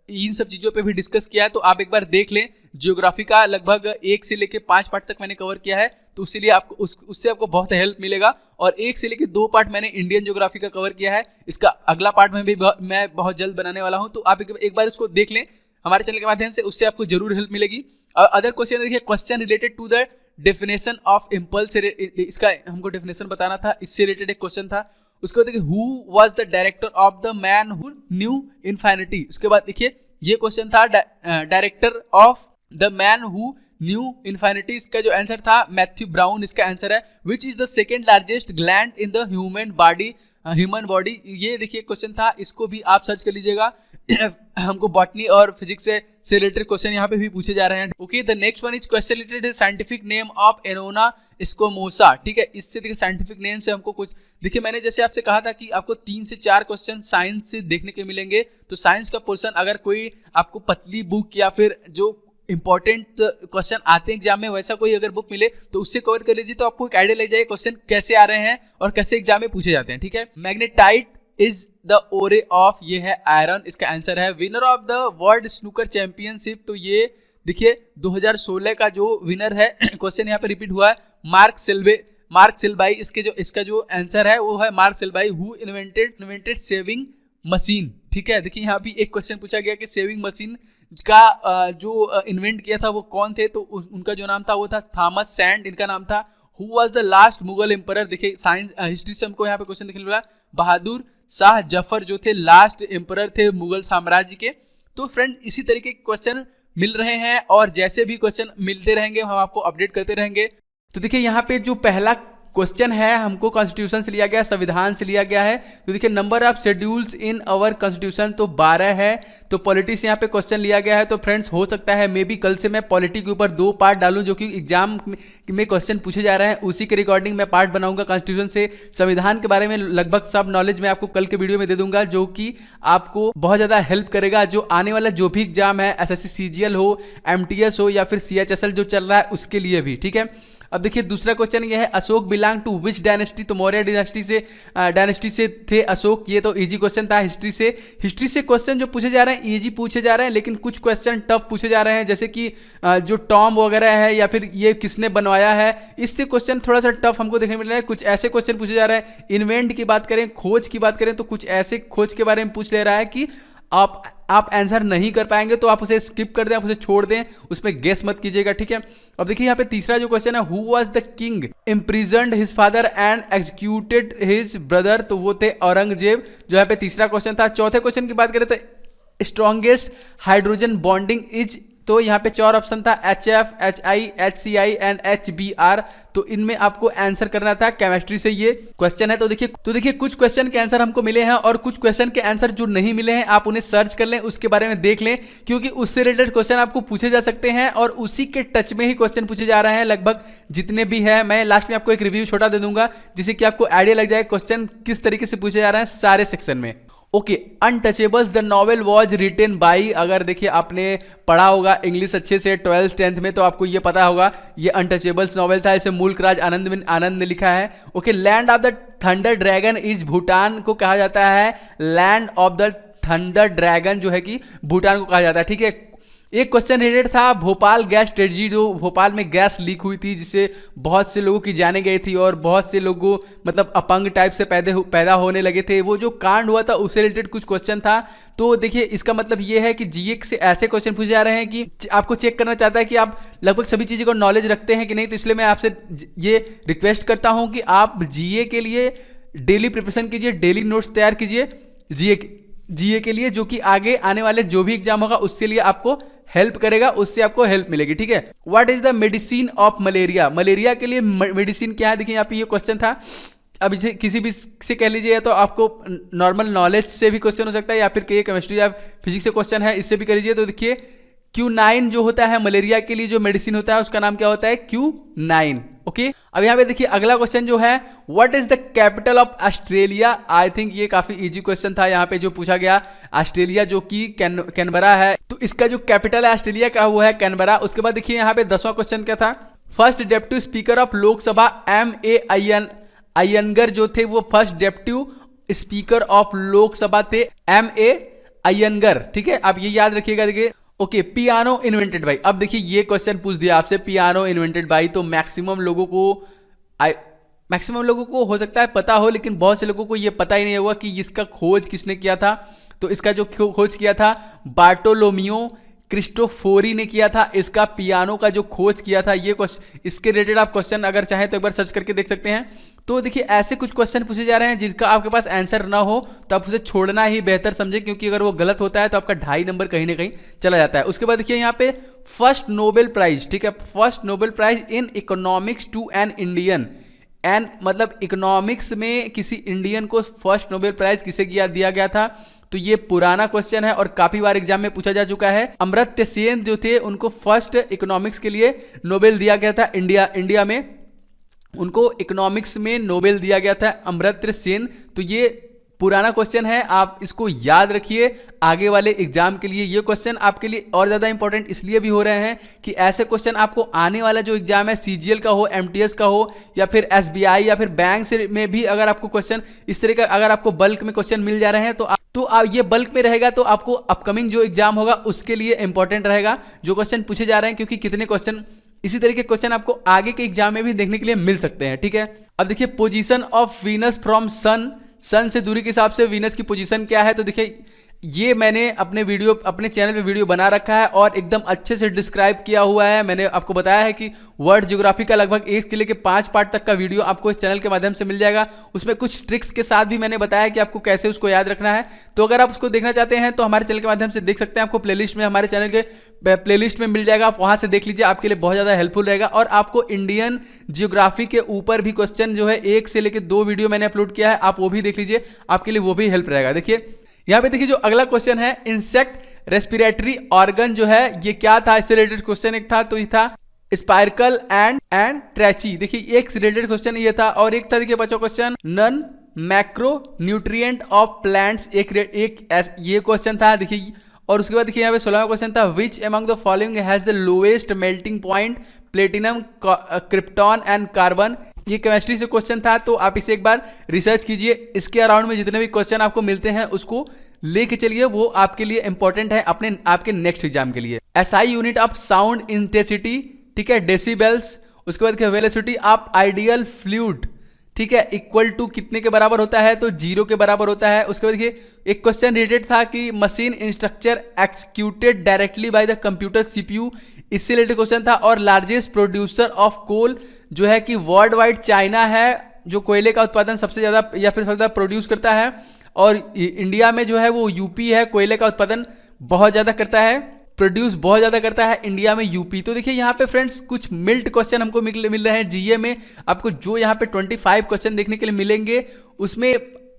Speaker 1: इन सब चीज़ों पे भी डिस्कस किया है। तो आप एक बार देख लें, जियोग्राफी का लगभग 1 से लेके 5 पार्ट तक मैंने कवर किया है, तो उसके आपको उससे आपको बहुत हेल्प मिलेगा। और 1 से लेके 2 पार्ट मैंने इंडियन जियोग्राफी का कवर किया है, इसका अगला पार्ट में भी मैं बहुत जल्द बनाने वाला हूँ। तो आप एक बार इसको देख लें हमारे चैनल के माध्यम से, उससे आपको जरूर हेल्प मिलेगी। और अदर क्वेश्चन देखिए, question related to the definition of impulse, इसका हमको डेफिनेशन बताना था, इससे रिलेटेड एक क्वेश्चन था। उसके बाद देखिए who was the director of the man who knew infinity. उसके बाद देखिए ये क्वेश्चन था director of the man who knew infinity, इसका जो आंसर था मैथ्यू ब्राउन, इसका आंसर है। Which is the second largest gland in the human body, ये देखिए क्वेश्चन था, इसको भी आप सर्च कर लीजिएगा। हमको बॉटनी और फिजिक्स से रिलेटेड क्वेश्चन यहाँ पे भी पूछे जा रहे हैं। Okay, the next one is question related scientific name of Annona squamosa, ठीक है। इससे देखिए साइंटिफिक नेम से हमको कुछ, देखिए मैंने जैसे आपसे कहा था कि आपको 3 से 4 क्वेश्चन साइंस से देखने के मिलेंगे। तो साइंस का पोर्शन अगर कोई आपको पतली बुक या फिर जो इंपॉर्टेंट क्वेश्चन आते हैं एग्जाम में, वैसा कोई अगर बुक मिले तो उससे कवर कर लीजिए, तो आपको एक आइडिया लग जाएगा क्वेश्चन कैसे आ रहे हैं और कैसे एग्जाम में पूछे जाते हैं, ठीक है। मैग्नेटाइट इज द ओरे ऑफ, ये है आयरन, इसका आंसर है। Winner of the world snooker championship, तो ये देखिए 2016 का जो विनर है, क्वेश्चन यहाँ पे रिपीट हुआ है, मार्क सिल्बाई, इसका जो आंसर है वो है मार्क सिल्बाई, हु इन्वेंटेड सेविंग मशीन, ठीक है। देखिए यहाँ भी एक क्वेश्चन पूछा गया कि सेविंग मशीन का जो इन्वेंट किया था वो कौन थे, तो उनका जो नाम था वो था थॉमस सैंड, इनका नाम था। Who was the last Mughal emperor, देखिए साइंस हिस्ट्री से हमको यहाँ पे क्वेश्चन देखने मिला, बहादुर शाह जफर जो थे लास्ट एम्परर थे मुगल साम्राज्य के। तो फ्रेंड इसी तरीके के क्वेश्चन मिल रहे हैं और जैसे भी क्वेश्चन मिलते रहेंगे हम आपको अपडेट करते रहेंगे। तो देखिए यहाँ पे जो पहला क्वेश्चन है हमको कॉन्स्टिट्यूशन से लिया गया, संविधान से लिया गया है। तो देखिए number of schedules in our constitution तो 12 है। तो पॉलिटी से यहाँ पे क्वेश्चन लिया गया है। तो फ्रेंड्स हो सकता है मे बी कल से मैं पॉलिटी के ऊपर 2 पार्ट डालूं, जो कि एग्जाम में क्वेश्चन पूछे जा रहे हैं उसी के रिकॉर्डिंग मैं पार्ट बनाऊंगा कॉन्स्टिट्यूशन से। संविधान के बारे में लगभग सब नॉलेज मैं आपको कल के वीडियो में दे दूंगा, जो कि आपको बहुत ज़्यादा हेल्प करेगा। जो आने वाला जो भी एग्जाम है, SSC CGL हो, MTS हो या फिर CHSL जो चल रहा है उसके लिए भी, ठीक है। अब देखिए दूसरा क्वेश्चन ये है, Ashok belong to which dynasty, तो मौर्य डायनेस्टी से थे अशोक। ये तो इजी क्वेश्चन था। हिस्ट्री से क्वेश्चन जो पूछे जा रहे हैं इजी पूछे जा रहे हैं, लेकिन कुछ क्वेश्चन टफ पूछे जा रहे हैं, जैसे कि जो टॉम वगैरह है या फिर ये किसने बनवाया है, इससे क्वेश्चन थोड़ा सा टफ हमको देखने मिल रहा है। कुछ ऐसे क्वेश्चन पूछे जा रहे हैं, इन्वेंट की बात करें, खोज की बात करें, तो कुछ ऐसे खोज के बारे में पूछ ले रहा है कि आप आप आंसर नहीं कर पाएंगे तो आप उसे स्किप कर दें, आप उसे छोड़ दें, उसमें गेस मत कीजिएगा, ठीक है। अब देखिए यहाँ पे तीसरा जो क्वेश्चन है, who was the king imprisoned his father and executed his brother, तो वो थे औरंगजेब, जो यहाँ पे तीसरा क्वेश्चन था। चौथे क्वेश्चन की बात करें तो स्ट्रॉन्गेस्ट हाइड्रोजन बॉन्डिंग इज, तो यहाँ पे 4 ऑप्शन था, HF, HI, HCI and HBr, तो इनमें आपको आंसर करना था। केमिस्ट्री से ये क्वेश्चन है। तो देखिए कुछ क्वेश्चन के आंसर हमको मिले हैं और कुछ क्वेश्चन के आंसर जो नहीं मिले हैं आप उन्हें सर्च कर लें, उसके बारे में देख लें, क्योंकि उससे रिलेटेड क्वेश्चन आपको पूछे जा सकते हैं और उसी के टच में ही क्वेश्चन पूछे जा रहे हैं लगभग जितने भी है। मैं लास्ट में आपको एक रिव्यू छोटा दे दूंगा जिससे कि आपको आइडिया लग जाए क्वेश्चन किस तरीके से पूछे जा रहे हैं सारे सेक्शन में। Okay, untouchables the novel was written by, अगर देखिए आपने पढ़ा होगा इंग्लिश अच्छे से 12th 10th में तो आपको ये पता होगा ये अनटचेबल्स नॉवेल था, इसे मुल्कराज आनंद ने लिखा है। Okay, land of the thunder dragon is, Bhutan को कहा जाता है land of the thunder dragon, जो है कि भूटान को कहा जाता है, ठीक है। एक क्वेश्चन रिलेटेड था भोपाल गैस ट्रेजेडी, जो भोपाल में गैस लीक हुई थी जिससे बहुत से लोगों की जाने गई थी और बहुत से लोगों मतलब अपंग टाइप से पैदा होने लगे थे, वो जो कांड हुआ था उससे रिलेटेड कुछ क्वेश्चन था। तो देखिए इसका मतलब ये है कि जीए से ऐसे क्वेश्चन पूछे जा रहे हैं कि आपको चेक करना चाहता है कि आप लगभग सभी चीज़ों को नॉलेज रखते हैं कि नहीं, तो इसलिए मैं आपसे ये रिक्वेस्ट करता हूँ कि आप जीए के लिए डेली प्रिपरेशन कीजिए, डेली नोट्स तैयार कीजिए जीए के लिए, जो कि आगे आने वाले जो भी एग्जाम होगा उसके लिए आपको हेल्प करेगा, उससे आपको हेल्प मिलेगी, ठीक है। What is the medicine of malaria, malaria के लिए मेडिसिन क्या है, देखिए यहाँ पे ये क्वेश्चन था। अब इसे किसी भी से कह लीजिए, तो आपको नॉर्मल नॉलेज से भी क्वेश्चन हो सकता है या फिर केमिस्ट्री या फिजिक्स से क्वेश्चन है, इससे भी कर लीजिए। तो देखिए Q9 जो होता है मलेरिया के लिए जो मेडिसिन होता है उसका नाम क्या होता है, Q9। ओके, अब यहाँ पे देखिए अगला क्वेश्चन जो है, what is the capital of Australia. I think ये काफी इजी क्वेश्चन था यहाँ पे जो पूछा गया, ऑस्ट्रेलिया जो कि कैनबरा है, तो इसका जो कैपिटल है ऑस्ट्रेलिया का वो है कैनबरा। उसके बाद देखिए यहाँ पे 10वां क्वेश्चन क्या था, first deputy speaker of Lok Sabha M.A. Ayyangar जो थे वो first deputy speaker of Lok Sabha थे M.A. अयंगर, ठीक है, आप ये याद रखिएगा। देखिए ओके, पियानो इन्वेंटेड बाई, अब देखिए ये क्वेश्चन पूछ दिया आपसे पियानो इन्वेंटेड बाई, तो मैक्सिमम लोगों को हो सकता है पता हो, लेकिन बहुत से लोगों को ये पता ही नहीं होगा कि इसका खोज किसने किया था। तो इसका जो खोज किया था बार्टोलोमियो क्रिस्टोफोरी ने किया था, इसका पियानो का जो खोज किया था। ये क्वेश्चन, इसके रिलेटेड आप क्वेश्चन अगर चाहें तो एक बार सर्च करके देख सकते हैं। तो देखिए ऐसे कुछ क्वेश्चन पूछे जा रहे हैं जिनका आपके पास आंसर ना हो तो आप उसे छोड़ना ही बेहतर समझे, क्योंकि अगर वो गलत होता है तो आपका 2.5 नंबर कहीं ना कहीं चला जाता है। उसके बाद देखिए यहाँ पे फर्स्ट नोबेल प्राइज, ठीक है, first Nobel prize in economics to an Indian, an मतलब इकोनॉमिक्स में किसी इंडियन को फर्स्ट नोबेल प्राइज किसे दिया गया था। तो ये पुराना क्वेश्चन है और काफी बार एग्जाम में पूछा जा चुका है। अमर्त्य सेन जो थे उनको फर्स्ट इकोनॉमिक्स के लिए नोबेल दिया गया था, इंडिया में उनको इकोनॉमिक्स में नोबेल दिया गया था, अमर्त्य सेन। तो ये पुराना क्वेश्चन है, आप इसको याद रखिए आगे वाले एग्जाम के लिए। ये क्वेश्चन आपके लिए और ज्यादा इंपॉर्टेंट इसलिए भी हो रहे हैं कि ऐसे क्वेश्चन आपको आने वाला जो एग्जाम है CGL का हो, MTS का हो या फिर SBI या फिर बैंक से में भी अगर आपको क्वेश्चन इस तरह का अगर आपको बल्क में क्वेश्चन मिल जा रहे हैं तो आप ये बल्क में रहेगा तो आपको अपकमिंग जो एग्जाम होगा उसके लिए इंपॉर्टेंट रहेगा जो क्वेश्चन पूछे जा रहे हैं, क्योंकि कितने क्वेश्चन इसी तरह के क्वेश्चन आपको आगे के एग्जाम में भी देखने के लिए मिल सकते हैं, ठीक है। अब देखिए position of Venus from sun से दूरी के हिसाब से वीनस की पोजीशन क्या है। तो देखिए ये मैंने अपने चैनल पे वीडियो बना रखा है और एकदम अच्छे से डिस्क्राइब किया हुआ है। मैंने आपको बताया है कि वर्ल्ड ज्योग्राफी का लगभग 1 से लेकर 5 पार्ट तक का वीडियो आपको इस चैनल के माध्यम से मिल जाएगा। उसमें कुछ ट्रिक्स के साथ भी मैंने बताया कि आपको कैसे उसको याद रखना है। तो अगर आप उसको देखना चाहते हैं तो हमारे चैनल के माध्यम से देख सकते हैं। आपको प्लेलिस्ट में, हमारे चैनल के प्लेलिस्ट में मिल जाएगा, आप वहां से देख लीजिए, आपके लिए बहुत ज़्यादा हेल्पफुल रहेगा। और आपको इंडियन ज्योग्राफी के ऊपर भी क्वेश्चन जो है 1 से लेकर 2 वीडियो मैंने अपलोड किया है, आप वो भी देख लीजिए, आपके लिए वो भी हेल्प रहेगा। देखिए यहाँ पे देखिए जो अगला क्वेश्चन है, इंसेक्ट रेस्पिरेटरी ऑर्गन जो है ये क्या था, इससे रिलेटेड क्वेश्चन एक था, तो ये था स्पाइरकल एंड ट्रैची। देखिए एक रिलेटेड क्वेश्चन ये था और एक था देखिए बच्चों question non macro nutrient of plants, ये क्वेश्चन था देखिए। और उसके बाद देखिए यहाँ पे 16वां क्वेश्चन था which among the following has the lowest melting point, platinum, krypton and carbon. ये केमिस्ट्री से क्वेश्चन था, तो आप इसे एक बार रिसर्च कीजिए। इसके अराउंड में जितने भी क्वेश्चन आपको मिलते हैं उसको लेके चलिए, वो आपके लिए इंपॉर्टेंट है आपके नेक्स्ट एग्जाम के लिए। SI unit of sound intensity, ठीक है, डेसिबल्स। उसके बाद वेलोसिटी ऑफ आइडियल फ्लूइड, ठीक है, इक्वल टू कितने के बराबर होता है, तो 0 के बराबर होता है। उसके बाद देखिए एक क्वेश्चन रिलेटेड था कि machine instruction executed directly by the computer CPU, इससे रिलेटेड क्वेश्चन था। और लार्जेस्ट प्रोड्यूसर ऑफ कोल जो है कि वर्ल्ड वाइड चाइना है, जो कोयले का उत्पादन सबसे ज़्यादा या फिर सबसे ज़्यादा प्रोड्यूस करता है। और इंडिया में जो है वो यूपी है, कोयले का उत्पादन बहुत ज़्यादा करता है, प्रोड्यूस बहुत ज़्यादा करता है इंडिया में यूपी। तो देखिए यहाँ पे फ्रेंड्स कुछ मिल्ट क्वेश्चन हमको मिल रहे हैं जीए में। आपको जो यहाँ पे 25 क्वेश्चन देखने के लिए मिलेंगे, उसमें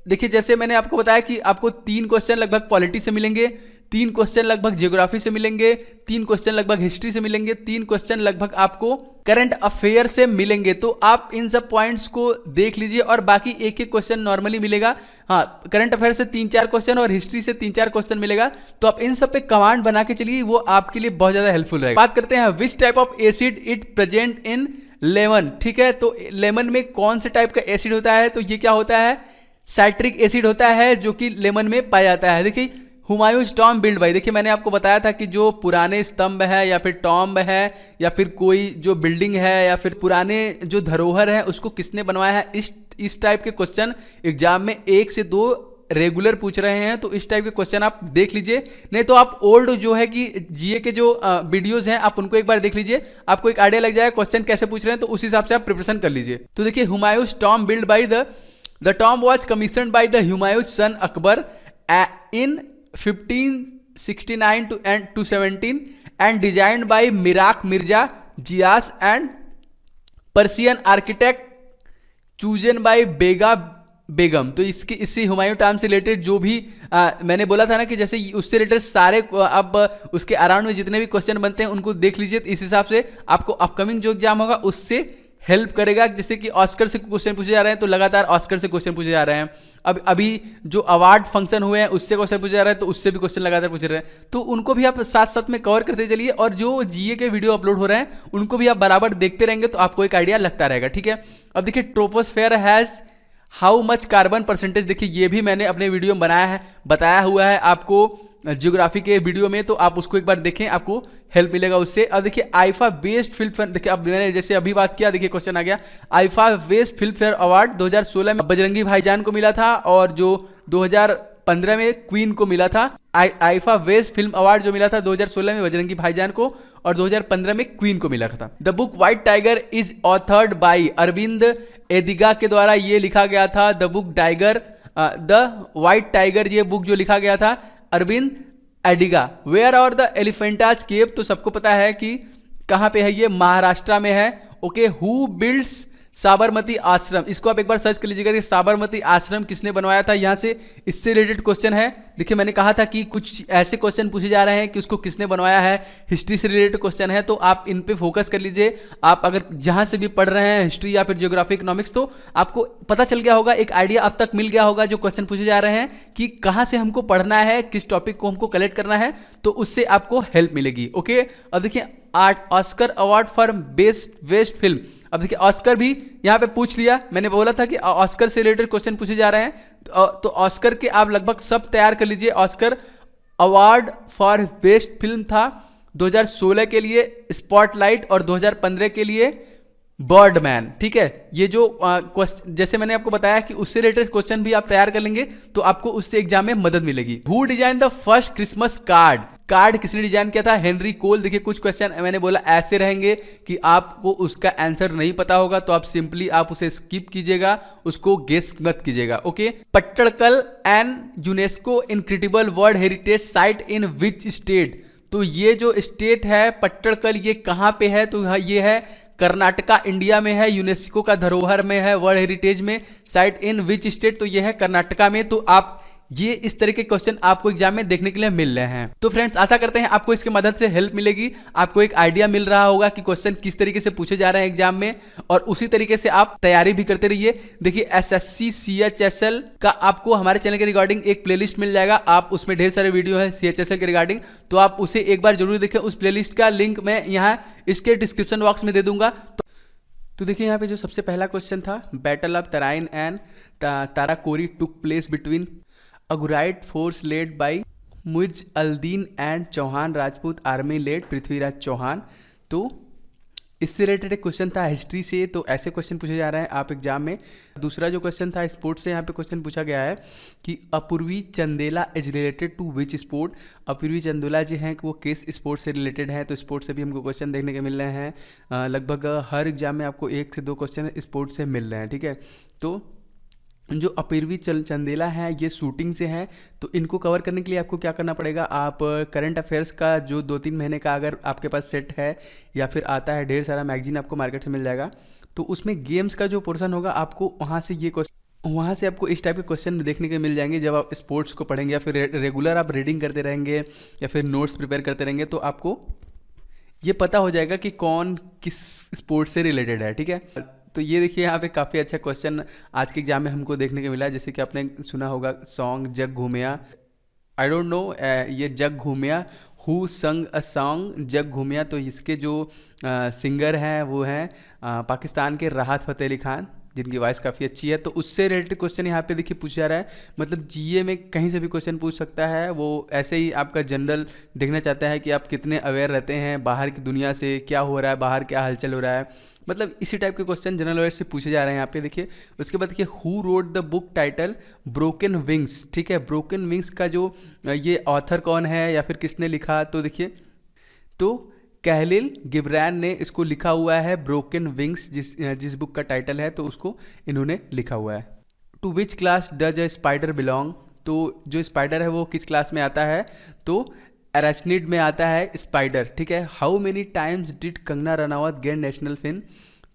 Speaker 1: देखिए जैसे मैंने आपको बताया कि आपको 3 क्वेश्चन लगभग पॉलिटी से मिलेंगे, 3 क्वेश्चन लगभग ज्योग्राफी से मिलेंगे, 3 क्वेश्चन लगभग हिस्ट्री से मिलेंगे, 3 क्वेश्चन लगभग आपको करंट अफेयर से मिलेंगे। तो आप इन सब पॉइंट्स को देख लीजिए और बाकी एक एक क्वेश्चन नॉर्मली मिलेगा। हाँ, करंट अफेयर से 3-4 क्वेश्चन और हिस्ट्री से 3-4 क्वेश्चन मिलेगा। तो आप इन सब पे कमांड बना के चलिए, वो आपके लिए बहुत ज्यादा हेल्पफुल रहेगा। बात करते हैं which type of acid it present in lemon. ठीक है, तो लेमन में कौन से टाइप का एसिड होता है, तो ये क्या होता है, साइट्रिक एसिड होता है, जो कि लेमन में पाया जाता है। देखिए हुमायूंस टॉम्ब बिल्ड बाय, देखिए मैंने आपको बताया था कि जो पुराने स्तंभ है या फिर टॉम्ब है या फिर कोई जो बिल्डिंग है या फिर पुराने जो धरोहर है उसको किसने बनवाया है। इस टाइप के क्वेश्चन एग्जाम में 1 से 2 रेगुलर पूछ रहे हैं, तो इस टाइप के क्वेश्चन आप देख लीजिए। नहीं तो आप ओल्ड जो है कि जीए के जो वीडियोस हैं आप उनको एक बार देख लीजिए, आपको एक आइडिया लग जाएगा क्वेश्चन कैसे पूछ रहे हैं, तो उस हिसाब से आप प्रिपरेशन कर लीजिए। तो देखिए Humayun's tomb build by the tomb was commissioned by the Humayun's son Akbar in 1569 to 17 and designed by Mirak Mirza Ghiyas and Persian architect chosen by Bega Begum. तो इससे हुमायूं टॉम्ब से रिलेटेड जो भी मैंने बोला था ना कि जैसे उससे रिलेटेड सारे अब उसके अराउंड में जितने भी क्वेश्चन बनते हैं उनको देख लीजिए। इस हिसाब से आपको अपकमिंग जो एग्जाम होगा उससे हेल्प करेगा। जैसे कि ऑस्कर से क्वेश्चन पूछे जा रहे हैं तो लगातार ऑस्कर से क्वेश्चन पूछे जा रहे हैं। अब अभी जो अवार्ड फंक्शन हुए हैं उससे क्वेश्चन पूछे जा रहे हैं, तो उससे भी क्वेश्चन लगातार पूछ रहे हैं, तो उनको भी आप साथ साथ में कवर करते चलिए। और जो जीए के वीडियो अपलोड हो रहे हैं उनको भी आप बराबर देखते रहेंगे तो आपको एक आइडिया लगता रहेगा। ठीक है, अब देखिए troposphere has how much carbon percentage, देखिए ये भी मैंने अपने वीडियो में बताया हुआ है आपको ज्योग्राफी के वीडियो में, तो आप उसको एक बार देखें, आपको हेल्प मिलेगा उससे। अब देखिए आईफा बेस्ट फिल्म फेयर, देखिए अब मैंने जैसे अभी बात किया, देखिए क्वेश्चन आ गया IIFA best film fair award 2016 में बजरंगी भाईजान को मिला था, और जो 2015 में क्वीन को मिला था। आईफा बेस्ट फिल्म अवार्ड जो मिला था 2016 में बजरंगी भाईजान को और 2015 में क्वीन को मिला था। The book white tiger is authored by Aravind Adiga के द्वारा ये लिखा गया था। The book tiger the white tiger, ये बुक जो लिखा गया था Aravind Adiga. Where are the Elephanta's cave, तो सबको पता है कि कहाँ पे है, ये महाराष्ट्र में है। ओके, हु बिल्ड्स साबरमती आश्रम, इसको आप एक बार सर्च कर लीजिएगा कि साबरमती आश्रम किसने बनवाया था। यहाँ से इससे रिलेटेड क्वेश्चन है। देखिए मैंने कहा था कि कुछ ऐसे क्वेश्चन पूछे जा रहे हैं कि उसको किसने बनवाया है, हिस्ट्री से रिलेटेड क्वेश्चन है, तो आप इन पे फोकस कर लीजिए। आप अगर जहाँ से भी पढ़ रहे हैं हिस्ट्री या फिर ज्योग्राफी इकोनॉमिक्स, तो आपको पता चल गया होगा, एक आइडिया अब तक मिल गया होगा जो क्वेश्चन पूछे जा रहे हैं कि कहाँ से हमको पढ़ना है, किस टॉपिक को हमको कलेक्ट करना है, तो उससे आपको हेल्प मिलेगी। ओके, अब देखिए Oscar award for best film, अब देखिए ऑस्कर भी यहाँ पे पूछ लिया। मैंने बोला था कि ऑस्कर से रिलेटेड क्वेश्चन पूछे जा रहे हैं, तो ऑस्कर के आप लगभग सब तैयार कर लीजिए। Oscar award for best film था 2016 के लिए स्पॉटलाइट और 2015 के लिए बर्डमैन। ठीक है, ये जो क्वेश्चन जैसे मैंने आपको बताया कि उससे रिलेटेड क्वेश्चन भी आप तैयार कर लेंगे तो आपको उससे एग्जाम में मदद मिलेगी। Who design the first Christmas card किसने डिजाइन किया था, हेनरी कोल। देखिए कुछ क्वेश्चन मैंने बोला ऐसे रहेंगे कि आपको उसका आंसर नहीं पता होगा तो आप सिंपली आप उसे स्किप कीजिएगा, उसको गेस मत कीजिएगा। Okay, Pattadakal and UNESCO incredible world heritage site in which state, तो ये जो स्टेट है पट्टड़कल ये कहाँ पे है, तो ये है कर्नाटका इंडिया में है, यूनेस्को का धरोहर में है, वर्ल्ड हेरिटेज में साइट इन विच स्टेट, तो ये है कर्नाटका में। तो आप ये इस तरह के क्वेश्चन आपको एग्जाम में देखने के लिए मिल रहे हैं। तो फ्रेंड्स आशा करते हैं आपको इसकी मदद से हेल्प मिलेगी, आपको एक आइडिया मिल रहा होगा कि क्वेश्चन किस तरीके से पूछे जा रहे हैं एग्जाम में, और उसी तरीके से आप तैयारी भी करते रहिए। देखिए एसएससी सीएचएसएल का आपको हमारे चैनल के रिगार्डिंग एक प्लेलिस्ट मिल जाएगा, आप उसमें ढेर सारे वीडियो है सीएचएसएल के रिगार्डिंग, तो आप उसे एक बार जरूर देखें। उस प्लेलिस्ट का लिंक मैं यहाँ इसके डिस्क्रिप्शन बॉक्स में दे दूंगा। तो देखिए यहाँ पे जो सबसे पहला क्वेश्चन था, battle of Tarain and Tarakori took place between a Ghurid force led by Muizz al Din and Chauhan Rajput army led Prithviraj Chauhan. तो इससे रिलेटेड एक क्वेश्चन था हिस्ट्री से, तो ऐसे क्वेश्चन पूछे जा रहे हैं आप एग्जाम में। दूसरा जो क्वेश्चन था स्पोर्ट्स से, यहाँ पे क्वेश्चन पूछा गया है कि Apurvi Chandela is related to which sport. Apurvi Chandela ji हैं कि वो किस स्पोर्ट से रिलेटेड है, तो स्पोर्ट्स से भी हमको क्वेश्चन देखने के मिल रहे हैं। लगभग हर एग्जाम में आपको 1 से 2 क्वेश्चन स्पोर्ट्स से मिल रहे हैं, ठीक है। तो जो अपूर्वी चंदेला है ये शूटिंग से है, तो इनको कवर करने के लिए आपको क्या करना पड़ेगा, आप करंट अफेयर्स का जो 2-3 महीने का अगर आपके पास सेट है या फिर आता है, ढेर सारा मैगजीन आपको मार्केट से मिल जाएगा, तो उसमें गेम्स का जो पोर्शन होगा आपको वहाँ से आपको इस टाइप के क्वेश्चन देखने के मिल जाएंगे। जब आप स्पोर्ट्स को पढ़ेंगे या फिर रेगुलर आप रीडिंग करते रहेंगे या फिर नोट्स प्रिपेयर करते रहेंगे, तो आपको ये पता हो जाएगा कि कौन किस स्पोर्ट्स से रिलेटेड है, ठीक है। तो ये देखिए यहाँ पे काफ़ी अच्छा क्वेश्चन आज के एग्जाम में हमको देखने को मिला, जैसे कि आपने सुना होगा song Jag Ghoomeya, I don't know ये जग घूमिया, हु संग अ सॉन्ग जग घूमिया, तो इसके जो सिंगर हैं वो हैं पाकिस्तान के राहत फ़तेह अली खान, जिनकी वॉइस काफ़ी अच्छी है। तो उससे रिलेटेड क्वेश्चन यहाँ पे देखिए पूछा जा रहा है, मतलब जीए में कहीं से भी क्वेश्चन पूछ सकता है। वो ऐसे ही आपका जनरल देखना चाहता है कि आप कितने अवेयर रहते हैं बाहर की दुनिया से, क्या हो रहा है बाहर, क्या हलचल हो रहा है, मतलब इसी टाइप के क्वेश्चन जनरल अवेयर से पूछे जा रहे हैं यहाँ पे देखिए। उसके बाद देखिए who wrote the book title broken wings, ठीक है। ब्रोकन विंग्स का जो ये ऑथर कौन है या फिर किसने लिखा, तो देखिए तो कैहलिल गिब्रान ने इसको लिखा हुआ है ब्रोकन विंग्स, जिस बुक का टाइटल है, तो उसको इन्होंने लिखा हुआ है। To which class does a spider belong, तो जो स्पाइडर है वो किस क्लास में आता है, तो एराचनिड में आता है स्पाइडर, ठीक है। How many times did Kangana Ranaut get national film,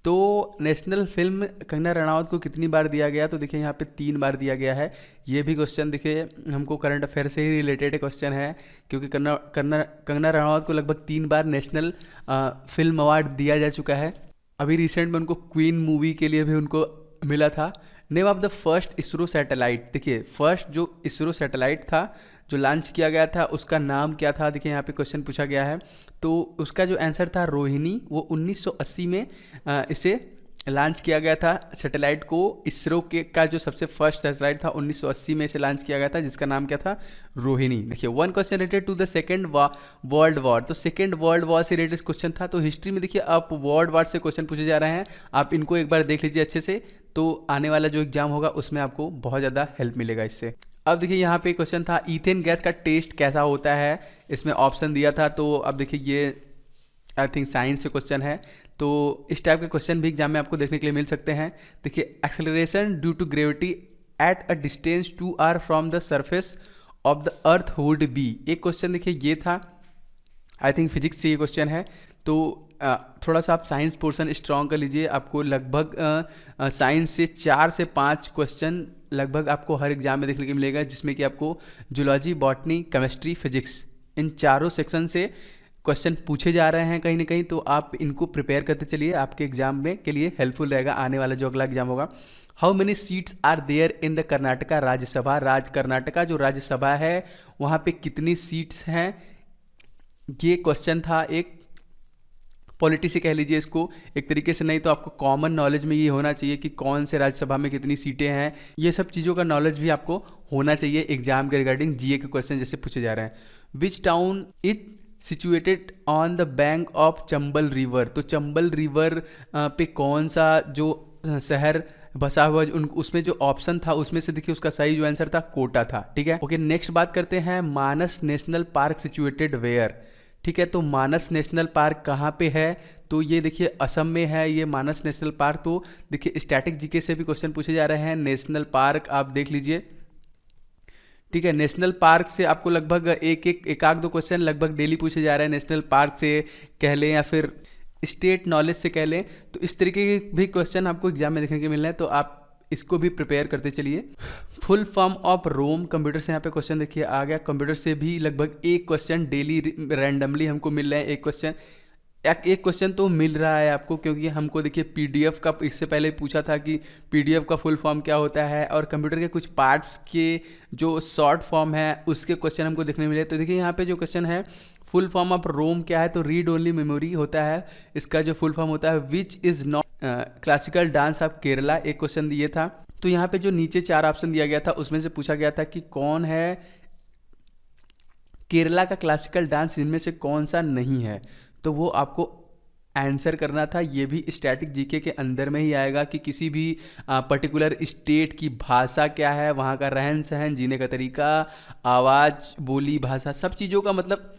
Speaker 1: तो नेशनल फिल्म कंगना रनावत को कितनी बार दिया गया, तो देखिए यहाँ पे 3 बार दिया गया है। ये भी क्वेश्चन देखिए हमको करंट अफेयर से ही रिलेटेड क्वेश्चन है, क्योंकि कंगना रनावत को लगभग 3 बार नेशनल फिल्म अवार्ड दिया जा चुका है। अभी रिसेंट में उनको क्वीन मूवी के लिए भी उनको मिला था। Name of the first ISRO satellite, देखिए फर्स्ट जो इसरो सैटेलाइट था जो लॉन्च किया गया था उसका नाम क्या था, देखिए यहाँ पे क्वेश्चन पूछा गया है। तो उसका जो आंसर था रोहिणी, वो 1980 में इसे लॉन्च किया गया था सैटेलाइट को। इसरो के का जो सबसे फर्स्ट सैटेलाइट था 1980 में इसे लॉन्च किया गया था, जिसका नाम क्या था, रोहिणी। देखिए 1 question related to the second world war, तो सेकेंड वर्ल्ड वॉर से रिलेटेड क्वेश्चन था। तो हिस्ट्री में देखिए आप वर्ल्ड वॉर से क्वेश्चन पूछे जा रहे हैं, आप इनको एक बार देख लीजिए अच्छे से, तो आने वाला जो एग्जाम होगा उसमें आपको बहुत ज़्यादा हेल्प मिलेगा इससे। अब देखिए यहाँ पे क्वेश्चन था ईथेन गैस का टेस्ट कैसा होता है, इसमें ऑप्शन दिया था। तो अब देखिए ये आई थिंक साइंस से क्वेश्चन है, तो इस टाइप के क्वेश्चन भी एग्जाम में आपको देखने के लिए मिल सकते हैं। देखिए acceleration due to gravity at a distance 2r from the surface of the earth would be, एक क्वेश्चन देखिए ये था, आई थिंक फिजिक्स से ये क्वेश्चन है। तो थोड़ा सा आप साइंस पोर्शन स्ट्रॉन्ग कर लीजिए, आपको लगभग साइंस से 4 से 5 क्वेश्चन लगभग आपको हर एग्जाम में देखने को मिलेगा, जिसमें कि आपको जूलॉजी, बॉटनी, केमिस्ट्री, फिजिक्स, इन चारों सेक्शन से क्वेश्चन पूछे जा रहे हैं कहीं ना कहीं। तो आप इनको प्रिपेयर करते चलिए, आपके एग्जाम में के लिए हेल्पफुल रहेगा आने वाला जो अगला एग्जाम होगा। How many seats are there in the Karnataka Rajya Sabha, Karnataka जो राज्यसभा है वहाँ पे कितनी सीट्स हैं, ये क्वेश्चन था। एक पॉलिटी से कह लीजिए इसको एक तरीके से, नहीं तो आपको कॉमन नॉलेज में ये होना चाहिए कि कौन से राज्यसभा में कितनी सीटें हैं, ये सब चीज़ों का नॉलेज भी आपको होना चाहिए एग्जाम के रिगार्डिंग, जीए के क्वेश्चन जैसे पूछे जा रहे हैं। Which town is situated on the bank of Chambal river, तो चंबल रिवर पे कौन सा जो शहर बसा हुआ, उसमें जो ऑप्शन था उसमें से देखिए उसका सही जो आंसर था कोटा था, ठीक है। ओके नेक्स्ट बात करते हैं मानस नेशनल पार्क सिचुएटेड वेयर, ठीक है। तो मानस नेशनल पार्क कहाँ पे है, तो ये देखिए असम में है ये मानस नेशनल पार्क। तो देखिए स्टैटिक जीके से भी क्वेश्चन पूछे जा रहे हैं, नेशनल पार्क आप देख लीजिए, ठीक है। नेशनल पार्क से आपको लगभग एक आध 2 क्वेश्चन लगभग डेली पूछे जा रहे हैं, नेशनल पार्क से कह लें या फिर स्टेट नॉलेज से कह लें, तो इस तरीके के भी क्वेश्चन आपको एग्जाम में देखने के मिल रहे हैं, तो आप इसको भी प्रिपेयर करते चलिए। Full form of ROM, computer से यहाँ पे क्वेश्चन देखिए आ गया, कंप्यूटर से भी लगभग एक क्वेश्चन डेली रैंडमली हमको मिल रहे हैं, एक क्वेश्चन तो मिल रहा है आपको, क्योंकि हमको देखिए पीडीएफ का इससे पहले पूछा था कि पीडीएफ का फुल फॉर्म क्या होता है, और कंप्यूटर के कुछ पार्ट्स के जो शॉर्ट फॉर्म है उसके क्वेश्चन हमको देखने मिले। तो देखिए यहाँ पे जो क्वेश्चन है फुल फॉर्म ऑफ रोम क्या है, तो रीड ओनली मेमोरी होता है इसका जो फुल फॉर्म होता है। Which is not classical dance of Kerala, एक क्वेश्चन दिए था। तो यहाँ पे जो नीचे 4 ऑप्शन दिया गया था उसमें से पूछा गया था कि कौन है केरला का क्लासिकल डांस, इनमें से कौन सा नहीं है, तो वो आपको आंसर करना था। ये भी स्टैटिक जीके के अंदर में ही आएगा कि किसी भी पर्टिकुलर स्टेट की भाषा क्या है, वहाँ का रहन सहन, जीने का तरीका, आवाज़, बोली, भाषा, सब चीज़ों का मतलब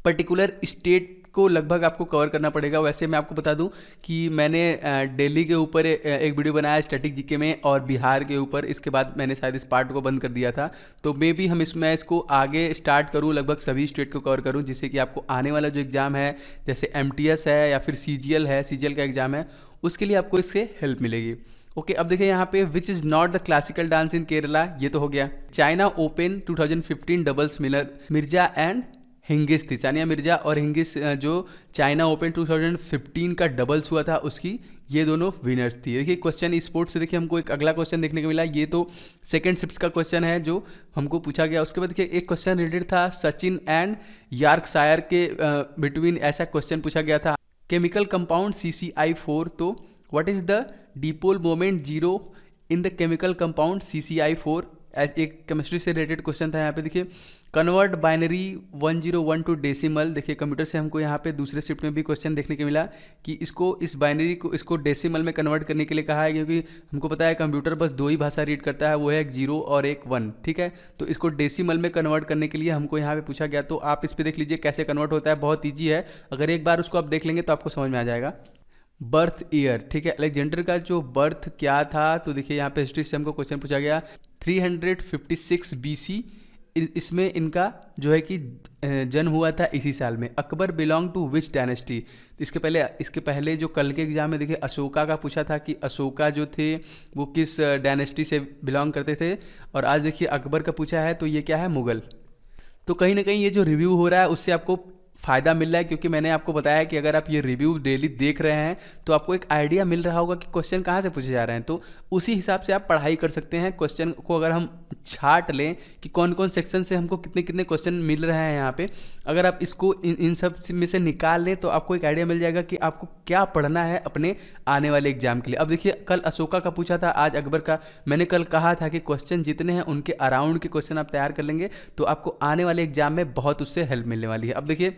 Speaker 1: पर्टिकुलर स्टेट को लगभग आपको कवर करना पड़ेगा। वैसे मैं आपको बता दूं कि मैंने दिल्ली के ऊपर एक वीडियो बनाया स्टैटिक जीके में और बिहार के ऊपर, इसके बाद मैंने शायद इस पार्ट को बंद कर दिया था। तो मे भी मैं इसको आगे स्टार्ट करूं, लगभग सभी स्टेट को कवर करूं, जिससे कि आपको आने वाला जो एग्ज़ाम है, जैसे MTS है या फिर CGL है, CGL का एग्ज़ाम है, उसके लिए आपको इससे हेल्प मिलेगी। ओके, अब देखिए यहाँ पे which is not the classical dance इन केरला, ये तो हो गया। China open 2015 doubles Mirza and Hingis थी। सानिया मिर्जा और हिंगिस जो चाइना ओपन 2015 का डबल्स हुआ था, उसकी ये दोनों विनर्स थी। देखिए क्वेश्चन स्पोर्ट्स से देखिए हमको एक अगला क्वेश्चन देखने को मिला। ये तो सेकंड शिफ्ट का क्वेश्चन है जो हमको पूछा गया। उसके बाद देखिए एक क्वेश्चन रिलेटेड था सचिन एंड यॉर्कशायर के बिटवीन, ऐसा क्वेश्चन पूछा गया था। केमिकल कंपाउंड CCI4, तो what is the dipole moment zero in the chemical compound CCI4, एक केमिस्ट्री से रिलेटेड क्वेश्चन था। यहाँ पे देखिए कन्वर्ट बाइनरी 1012 टू डेसिमल। देखिए कंप्यूटर से हमको यहाँ पे दूसरे शिफ्ट में भी क्वेश्चन देखने को मिला कि इस बाइनरी को इसको डेसिमल में कन्वर्ट करने के लिए कहा है, क्योंकि हमको पता है कंप्यूटर बस दो ही भाषा रीड करता है, वो है एक 0 और एक 1, ठीक है। तो इसको डेसिमल में कन्वर्ट करने के लिए हमको यहाँ पे पूछा गया। तो आप इस पर देख लीजिए कैसे कन्वर्ट होता है, बहुत ईजी है। अगर एक बार उसको आप देख लेंगे तो आपको समझ में आ जाएगा। बर्थ ईयर, ठीक है, अलेक्जेंडर का जो बर्थ क्या था, तो देखिए यहाँ पे हिस्ट्री से हमको क्वेश्चन पूछा गया 356 BC, इसमें इनका जो है कि जन्म हुआ था इसी साल में। Akbar belong to which dynasty, इसके पहले जो कल के एग्जाम में देखिए अशोका का पूछा था कि अशोका जो थे वो किस डायनेस्टी से बिलोंग करते थे, और आज देखिए अकबर का पूछा है, तो ये क्या है, मुगल। तो कहीं ना कहीं ये जो रिव्यू हो रहा है उससे आपको फ़ायदा मिल रहा है, क्योंकि मैंने आपको बताया कि अगर आप ये रिव्यू डेली देख रहे हैं तो आपको एक आइडिया मिल रहा होगा कि क्वेश्चन कहाँ से पूछे जा रहे हैं। तो उसी हिसाब से आप पढ़ाई कर सकते हैं। क्वेश्चन को अगर हम छाट लें कि कौन कौन सेक्शन से हमको कितने कितने क्वेश्चन मिल रहे हैं यहाँ पे, अगर आप इसको इन सब में से निकाल लें तो आपको एक आइडिया मिल जाएगा कि आपको क्या पढ़ना है अपने आने वाले एग्जाम के लिए। अब देखिए कल अशोका का पूछा था, आज अकबर का। मैंने कल कहा था कि क्वेश्चन जितने हैं उनके अराउंड के क्वेश्चन आप तैयार कर लेंगे तो आपको आने वाले एग्जाम में बहुत उससे हेल्प मिलने वाली है। अब देखिए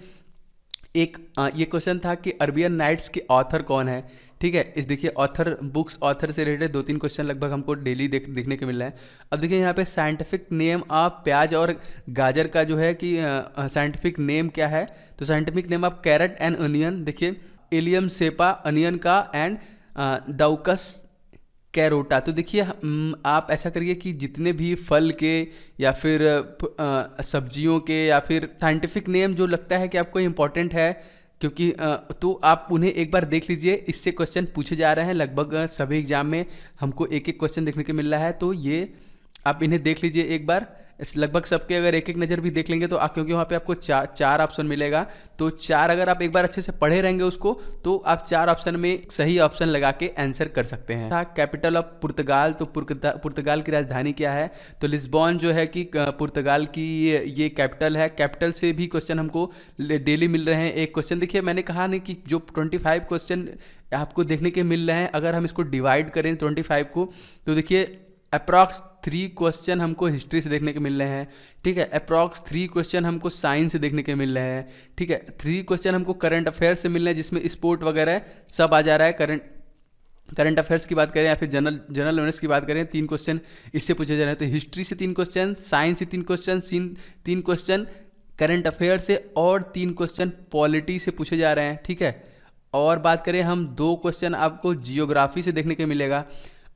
Speaker 1: एक ये क्वेश्चन था कि अरबियन नाइट्स के ऑथर कौन है, ठीक है। इस देखिए ऑथर से रिलेटेड 2-3 क्वेश्चन लगभग हमको डेली देखने को मिल रहा है। अब देखिए यहाँ पे साइंटिफिक नेम ऑफ प्याज और गाजर का जो है कि साइंटिफिक नेम क्या है, तो scientific name of carrot and onion, देखिए एलियम सेपा अनियन का एंड दाउकस कैरोटा। तो देखिए आप ऐसा करिए कि जितने भी फल के या फिर सब्जियों के या फिर साइंटिफिक नेम जो लगता है कि आपको इम्पोर्टेंट है, क्योंकि तो आप उन्हें एक बार देख लीजिए। इससे क्वेश्चन पूछे जा रहे हैं लगभग सभी एग्जाम में, हमको एक एक क्वेश्चन देखने को मिल रहा है। तो ये आप इन्हें देख लीजिए एक बार, लगभग सबके अगर एक एक नज़र भी देख लेंगे तो क्योंकि वहाँ पे आपको चार ऑप्शन मिलेगा, तो 4 अगर आप एक बार अच्छे से पढ़े रहेंगे उसको तो आप 4 ऑप्शन में सही ऑप्शन लगा के आंसर कर सकते हैं। कैपिटल ऑफ पुर्तगाल, तो पुर्तगाल की राजधानी क्या है, तो लिस्बॉन जो है कि पुर्तगाल की ये कैपिटल है। कैपिटल से भी क्वेश्चन हमको डेली मिल रहे हैं। एक क्वेश्चन देखिए मैंने कहा नहीं कि जो 25 क्वेश्चन आपको देखने के मिल रहे हैं, अगर हम इसको डिवाइड करें 25 को, तो देखिए अप्रॉक्स 3 क्वेश्चन हमको हिस्ट्री से देखने को मिल रहे हैं, ठीक है। अप्रॉक्स 3 क्वेश्चन हमको साइंस से देखने के मिल रहे हैं, ठीक है। 3 क्वेश्चन हमको करंट अफेयर्स से मिल रहे हैं, जिसमें स्पोर्ट वगैरह सब आ जा रहा है। करंट अफेयर्स की बात करें या फिर जनरल अवेयरनेस की बात करें, 3 क्वेश्चन इससे पूछे जा रहे हैं। तो हिस्ट्री से 3 क्वेश्चन, साइंस से 3 क्वेश्चन, 3 क्वेश्चन करंट अफेयर से, और 3 क्वेश्चन पॉलिटी से पूछे जा रहे हैं, ठीक है। और बात करें हम 2 क्वेश्चन आपको जियोग्राफी से देखने को मिलेगा।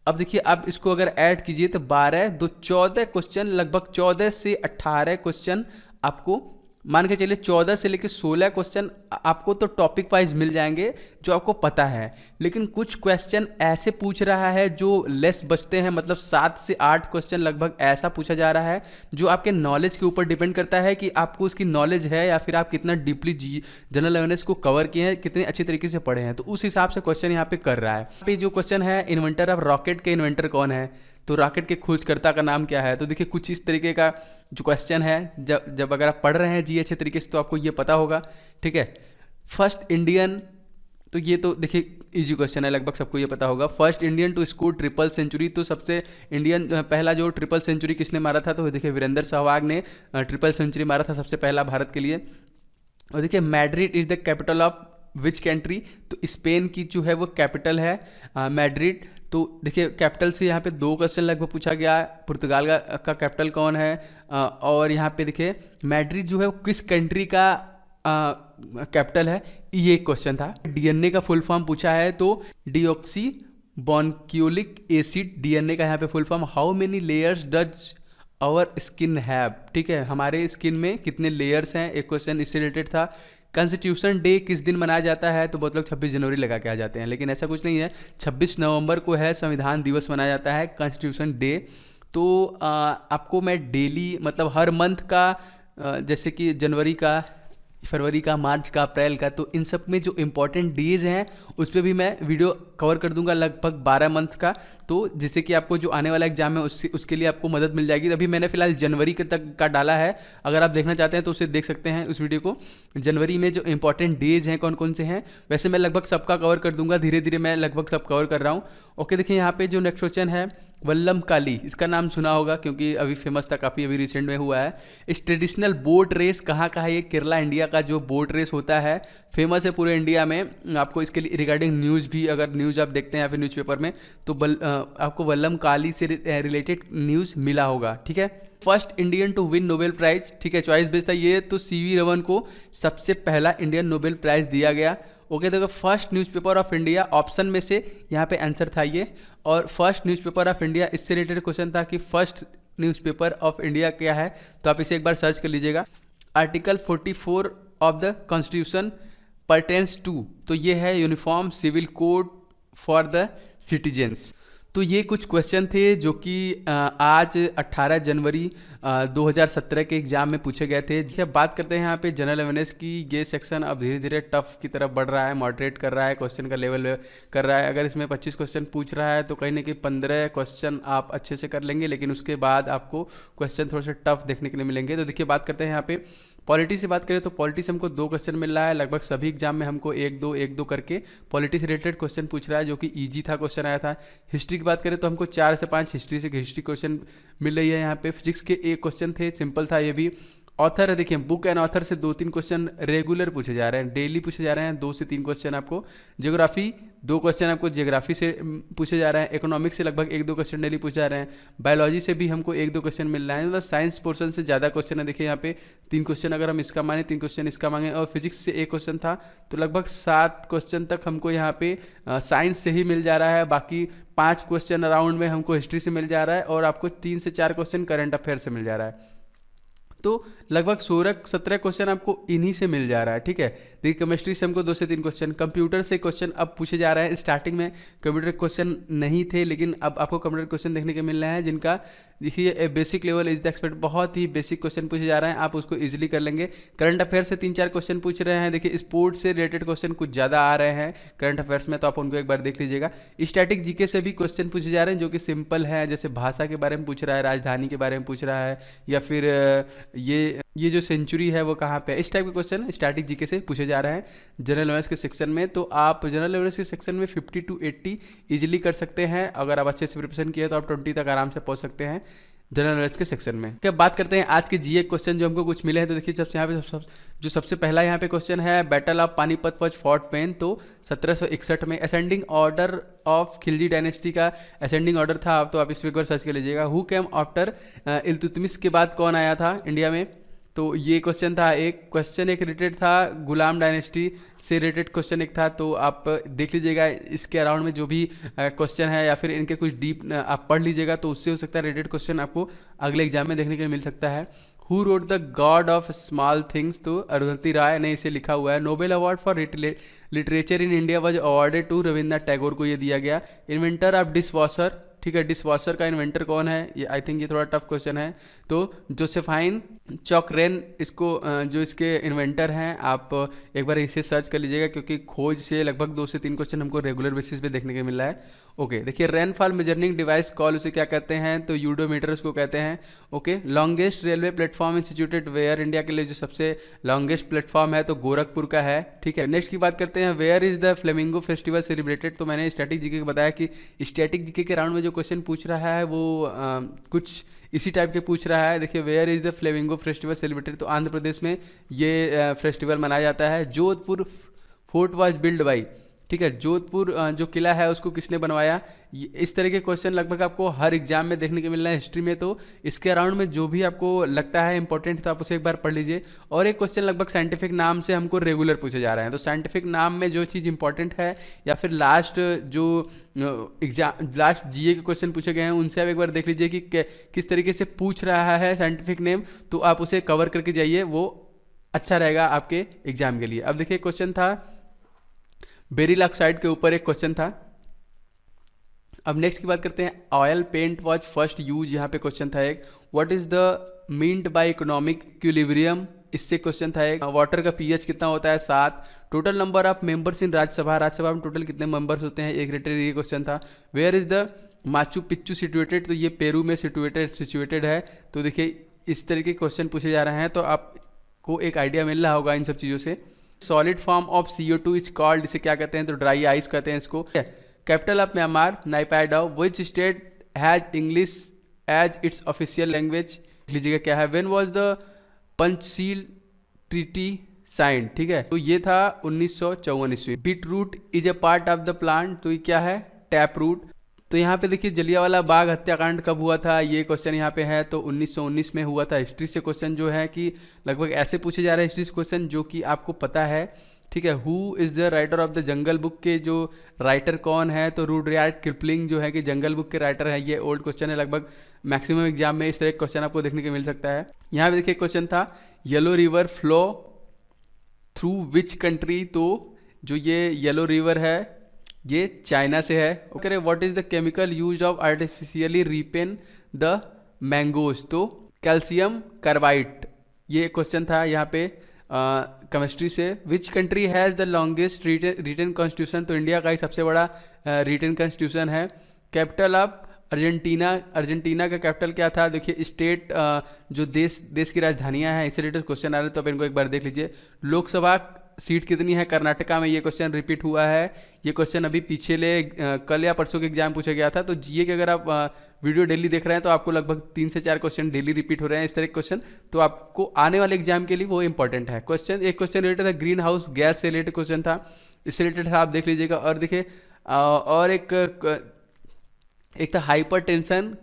Speaker 1: अब देखिए आप इसको अगर ऐड कीजिए तो 12 2 14 क्वेश्चन, लगभग 14 से 18 क्वेश्चन आपको, मान के चलिए 14 से लेकर 16 क्वेश्चन आपको तो टॉपिक वाइज मिल जाएंगे जो आपको पता है। लेकिन कुछ क्वेश्चन ऐसे पूछ रहा है जो लेस बचते हैं, मतलब 7 से 8 क्वेश्चन लगभग ऐसा पूछा जा रहा है जो आपके नॉलेज के ऊपर डिपेंड करता है कि आपको उसकी नॉलेज है या फिर आप कितना डीपली जनरल अवेयरनेस को कवर किए हैं, कितने अच्छी तरीके से पढ़े हैं। तो उस हिसाब से क्वेश्चन यहाँ पे कर रहा है। यहाँ पे जो क्वेश्चन है इन्वेंटर ऑफ रॉकेट के इन्वेंटर कौन है, तो रॉकेट के खोजकर्ता का नाम क्या है। तो देखिए कुछ इस तरीके का जो क्वेश्चन है, जब अगर आप पढ़ रहे हैं जी अच्छे तरीके से तो आपको ये पता होगा, ठीक है। फर्स्ट इंडियन, तो ये तो देखिए इजी क्वेश्चन है, लगभग सबको ये पता होगा। First Indian to score triple century, तो सबसे इंडियन पहला जो ट्रिपल सेंचुरी किसने मारा था, तो देखिए वीरेंद्र सहवाग ने ट्रिपल सेंचुरी मारा था सबसे पहला भारत के लिए। और देखिए Madrid is the capital of which country, तो स्पेन की जो है वो कैपिटल है मैड्रिड। तो देखिए कैपिटल से यहाँ पे 2 क्वेश्चन लगभग पूछा गया है। पुर्तगाल का कैपिटल कौन है, और यहाँ पे देखिए मैड्रिड जो है वो किस कंट्री का कैपिटल है, ये एक क्वेश्चन था। डीएनए का फुल फॉर्म पूछा है, तो डीऑक्सी बोनक्यूलिक एसिड डीएनए का यहाँ पे full form. How many layers does our skin have, ठीक है, हमारे स्किन में कितने लेयर्स हैं, एक क्वेश्चन इससे रिलेटेड था। कॉन्स्टिट्यूशन डे किस दिन मनाया जाता है, तो बहुत लोग 26 जनवरी लगा के आ जाते हैं, लेकिन ऐसा कुछ नहीं है, 26 नवंबर को है संविधान दिवस मनाया जाता है, कॉन्स्टिट्यूशन डे। तो आपको मैं डेली मतलब हर मंथ का जैसे कि जनवरी का, फरवरी का, मार्च का, अप्रैल का, तो इन सब में जो इम्पोर्टेंट डेज हैं उस पर भी मैं वीडियो कवर कर दूंगा लगभग 12 मंथ का, तो जिससे कि आपको जो आने वाला एग्जाम है उसके लिए आपको मदद मिल जाएगी। अभी मैंने फिलहाल जनवरी के तक का डाला है, अगर आप देखना चाहते हैं तो उसे देख सकते हैं उस वीडियो को। जनवरी में जो इंपॉर्टेंट डेज हैं कौन कौन से हैं, वैसे मैं लगभग सबका कवर कर दूंगा, धीरे धीरे मैं लगभग सब कवर कर रहा हूँ। ओके, देखिए यहाँ पे जो नेक्स्ट क्वेश्चन है, वल्लम काली, इसका नाम सुना होगा क्योंकि अभी फेमस था, काफ़ी अभी रिसेंट में हुआ है। इस ट्रेडिशनल बोट रेस कहाँ का है, ये केरला इंडिया का जो बोट रेस होता है, फेमस है पूरे इंडिया में। आपको इसके लिए रिगार्डिंग न्यूज़ भी, अगर न्यूज़ आप देखते हैं या फिर न्यूज़पेपर में, तो आपको वल्लम काली से रिलेटेड न्यूज़ मिला होगा, ठीक है। First Indian to win Nobel prize, ठीक है, चॉइस बेस्ड था ये, तो सीवी रमन को सबसे पहला इंडियन नोबेल प्राइज दिया गया। ओके, देखो first newspaper of India, option में से यहाँ पे आंसर था ये, और फर्स्ट न्यूज़पेपर ऑफ इंडिया, इससे रिलेटेड क्वेश्चन था कि फर्स्ट न्यूज़पेपर ऑफ इंडिया क्या है, तो आप इसे एक बार सर्च कर लीजिएगा। Article 44 of the constitution pertains to, तो ये है uniform civil code for the citizens. तो ये कुछ क्वेश्चन थे जो कि आज 18 जनवरी 2017 के एग्जाम में पूछे गए थे। देखिए बात करते हैं यहाँ पे जनरल अवेयरनेस की, ये सेक्शन अब धीरे धीरे टफ की तरफ बढ़ रहा है, मॉडरेट कर रहा है, क्वेश्चन का लेवल कर रहा है। अगर इसमें 25 क्वेश्चन पूछ रहा है तो कहीं ना कहीं 15 क्वेश्चन आप अच्छे से कर लेंगे, लेकिन उसके बाद आपको क्वेश्चन थोड़े से टफ देखने के लिए मिलेंगे। तो देखिए बात करते हैं यहाँ पे पॉलिटी से बात करें तो पॉलिटी से हमको 2 क्वेश्चन मिल रहा है, लगभग सभी एग्जाम में हमको 1-2 करके पॉलिटी से रिलेटेड क्वेश्चन पूछ रहा है, जो कि इजी था, क्वेश्चन आया था। हिस्ट्री की बात करें तो हमको 4 से 5 हिस्ट्री क्वेश्चन मिल रही है यहाँ पे। फिजिक्स के 1 क्वेश्चन थे, सिंपल था ये भी। ऑथर है, देखिए बुक एंड ऑथर से 2-3 क्वेश्चन रेगुलर पूछे जा रहे हैं, डेली पूछे जा रहे हैं, 2 से 3 क्वेश्चन आपको। ज्योग्राफी 2 क्वेश्चन आपको ज्योग्राफी से पूछे जा रहे हैं। इकोनॉमिक्स से लगभग 1-2 क्वेश्चन डेली पूछे जा रहे हैं। बायोलॉजी से भी हमको 1-2 क्वेश्चन मिल रहा है, मतलब साइंस पोर्शन से ज़्यादा क्वेश्चन है। देखिए यहाँ पे 3 क्वेश्चन अगर हम इसका माने, 3 क्वेश्चन इसका मांगे, और फिजिक्स से 1 क्वेश्चन था, तो लगभग 7 क्वेश्चन तक हमको यहाँ पे साइंस से ही मिल जा रहा है। बाकी 5 क्वेश्चन अराउंड में हमको हिस्ट्री से मिल जा रहा है, और आपको 3 से 4 क्वेश्चन करंट अफेयर से मिल जा रहा है। तो लगभग 16-17 क्वेश्चन आपको इन्हीं से मिल जा रहा है, ठीक है। देखिए केमिस्ट्री से हमको 2 से 3 क्वेश्चन, कंप्यूटर से क्वेश्चन अब पूछे जा रहे हैं। स्टार्टिंग में कंप्यूटर क्वेश्चन नहीं थे, लेकिन अब आपको कंप्यूटर क्वेश्चन देखने को मिल रहे हैं, जिनका देखिए basic level is the expect, बहुत ही बेसिक क्वेश्चन पूछे जा रहे हैं, आप उसको इजीली कर लेंगे। करंट अफेयर से 3-4 क्वेश्चन पूछ रहे हैं। देखिए स्पोर्ट्स से रिलेटेड क्वेश्चन कुछ ज़्यादा आ रहे हैं करंट अफेयर्स में, तो आप उनको एक बार देख लीजिएगा। स्टैटिक जीके से भी क्वेश्चन पूछे जा रहे हैं, जो कि सिंपल है, जैसे भाषा के बारे में पूछ रहा है, राजधानी के बारे में पूछ रहा है, या फिर ये जो सेंचुरी है वो कहाँ पे है, इस टाइप के क्वेश्चन स्टैटिक जीके से पूछे जा रहे हैं जनरल अवेयरनेस के सेक्शन में। तो आप जनरल अवेयरनेस के सेक्शन में 50 to 80 इजीली कर सकते हैं। अगर आप अच्छे से प्रिपरेशन किए तो आप 20 तक आराम से पहुंच सकते हैं जनरल नॉलेज के सेक्शन में। क्या बात करते हैं आज के जीए क्वेश्चन जो हमको कुछ मिले हैं, तो देखिए सबसे यहाँ पे जो सबसे पहला यहाँ पे क्वेश्चन है, battle of Panipat was fought pen, तो 1761 में। Ascending order of Khilji dynasty का असेंडिंग ऑर्डर था, तो आप इस पर एक बार सर्च कर लीजिएगा। हु केम आफ्टर इल्तुतमिश के बाद कौन आया था इंडिया में, तो ये क्वेश्चन था। एक क्वेश्चन एक रिलेटेड था गुलाम डायनेस्टी से रिलेटेड क्वेश्चन एक था, तो आप देख लीजिएगा इसके अराउंड में जो भी क्वेश्चन है, या फिर इनके कुछ डीप आप पढ़ लीजिएगा, तो उससे हो सकता है रिलेटेड क्वेश्चन आपको अगले एग्जाम में देखने के लिए मिल सकता है। Who wrote the god of small things, तो अरुंधति राय ने इसे लिखा हुआ है। Nobel award for literature in India was awarded to Rabindranath Tagore को ये दिया गया। इन्वेंटर ऑफ डिश वॉशर, ठीक है, डिश वॉशर का इन्वेंटर कौन है, ये आई थिंक ये थोड़ा टफ क्वेश्चन है, तो जोसेफाइन चॉकरेन इसको जो इसके इन्वेंटर हैं, आप एक बार इसे सर्च कर लीजिएगा, क्योंकि खोज से लगभग 2 से 3 क्वेश्चन हमको रेगुलर बेसिस पे देखने को मिल रहा है। ओके, देखिए रेनफॉल मेजरिंग डिवाइस कॉल उसे क्या कहते हैं, तो यूडोमीटर उसको कहते हैं। Okay, longest railway platform instituted where, India के लिए जो सबसे लॉन्गेस्ट प्लेटफॉर्म है तो गोरखपुर का है, ठीक है। नेक्स्ट की बात करते हैं, where is the flamingo festival celebrated, तो मैंने स्टैटिक जीके को बताया कि स्टैटिक जीके के राउंड में जो क्वेश्चन पूछ रहा है वो कुछ इसी टाइप के पूछ रहा है। देखिए where is the flamingo festival celebrated, तो आंध्र प्रदेश में ये फेस्टिवल मनाया जाता है। Jodhpur fort was build by, ठीक है, जोधपुर जो किला है उसको किसने बनवाया। इस तरह के क्वेश्चन लगभग आपको हर एग्जाम में देखने को मिलना है हिस्ट्री में। तो इसके अराउंड में जो भी आपको लगता है इंपॉर्टेंट तो आप उसे एक बार पढ़ लीजिए। और एक क्वेश्चन लगभग साइंटिफिक नाम से हमको रेगुलर पूछे जा रहे हैं, तो साइंटिफिक नाम में जो चीज़ इंपॉर्टेंट है या फिर लास्ट जो एग्जाम लास्ट जीए के क्वेश्चन पूछे गए हैं उनसे आप एक बार देख लीजिए कि किस तरीके से पूछ रहा है साइंटिफिक नेम, तो आप उसे कवर करके जाइए, वो अच्छा रहेगा आपके एग्जाम के लिए। अब देखिए क्वेश्चन था बेरिल ऑक्साइड के ऊपर एक क्वेश्चन था। अब नेक्स्ट की बात करते हैं, oil paint was first use, यहाँ पे क्वेश्चन था एक, what is the meant by economic equilibrium, इससे क्वेश्चन था एक, वाटर का पीएच कितना होता है 7, total number of members in Rajya Sabha में टोटल कितने मेंबर्स होते हैं एक रेटेड, ये क्वेश्चन था। Where is the Machu Picchu situated, तो ये पेरू में सिचुएटेड है। तो देखिए इस तरह के क्वेश्चन पूछे जा रहे हैं, तो आपको एक आइडिया मिल रहा होगा इन सब चीज़ों से। Solid form of CO2 is called, इसे क्या कहते हैं, तो ड्राई आइस कहते हैं इसको। Capital of Myanmar Naypyidaw, which state has English as its official language, लिख लीजिएगा क्या है। When was the Panchsheel treaty signed, ठीक है, तो ये था 1954 ईस्वी। Beetroot is a part of the plant, तो ये क्या है, टैप रूट। तो यहाँ पे देखिए जलियांवाला बाग हत्याकांड कब हुआ था, ये क्वेश्चन यहाँ पे है, तो 1919 में हुआ था। हिस्ट्री से क्वेश्चन जो है कि लगभग ऐसे पूछे जा रहे हैं हिस्ट्री से क्वेश्चन जो कि आपको पता है, ठीक है। Who is the writer of the jungle book के जो राइटर कौन है, तो रुडयार्ड किपलिंग जो है कि जंगल बुक के राइटर है। ये ओल्ड क्वेश्चन है, लगभग मैक्सिमम एग्जाम में इस तरह का क्वेश्चन आपको देखने को मिल सकता है। यहाँ पे देखिए क्वेश्चन था yellow river flow through which country, तो जो ये येलो रिवर है ये चाइना से है। Okay, what is the chemical use of artificially ripen the mangoes, तो कैल्शियम कार्बाइड, ये क्वेश्चन था यहाँ पे केमिस्ट्री से। Which country has the longest written constitution, तो इंडिया का ही सबसे बड़ा रिटन कॉन्स्टिट्यूशन है। कैपिटल ऑफ अर्जेंटीना, अर्जेंटीना का कैपिटल क्या था, देखिए स्टेट जो देश की राजधानियाँ हैं इससे रिलेटेड क्वेश्चन आ रहे हैं, तो आप इनको एक बार देख लीजिए। लोकसभा सीट कितनी है कर्नाटका में, ये क्वेश्चन रिपीट हुआ है। ये क्वेश्चन अभी पिछले कल या परसों के एग्जाम पूछा गया था। तो जीए के अगर आप वीडियो डेली देख रहे हैं तो आपको लगभग 3 से 4 क्वेश्चन डेली रिपीट हो रहे हैं इस तरह के क्वेश्चन, तो आपको आने वाले एग्जाम के लिए वो इंपॉर्टेंट है। क्वेश्चन एक क्वेश्चन रिलेटेड था ग्रीन हाउस गैस से रिलेटेड क्वेश्चन था, इससे रिलेटेड था, आप देख लीजिएगा। और देखिए और एक था hyper tension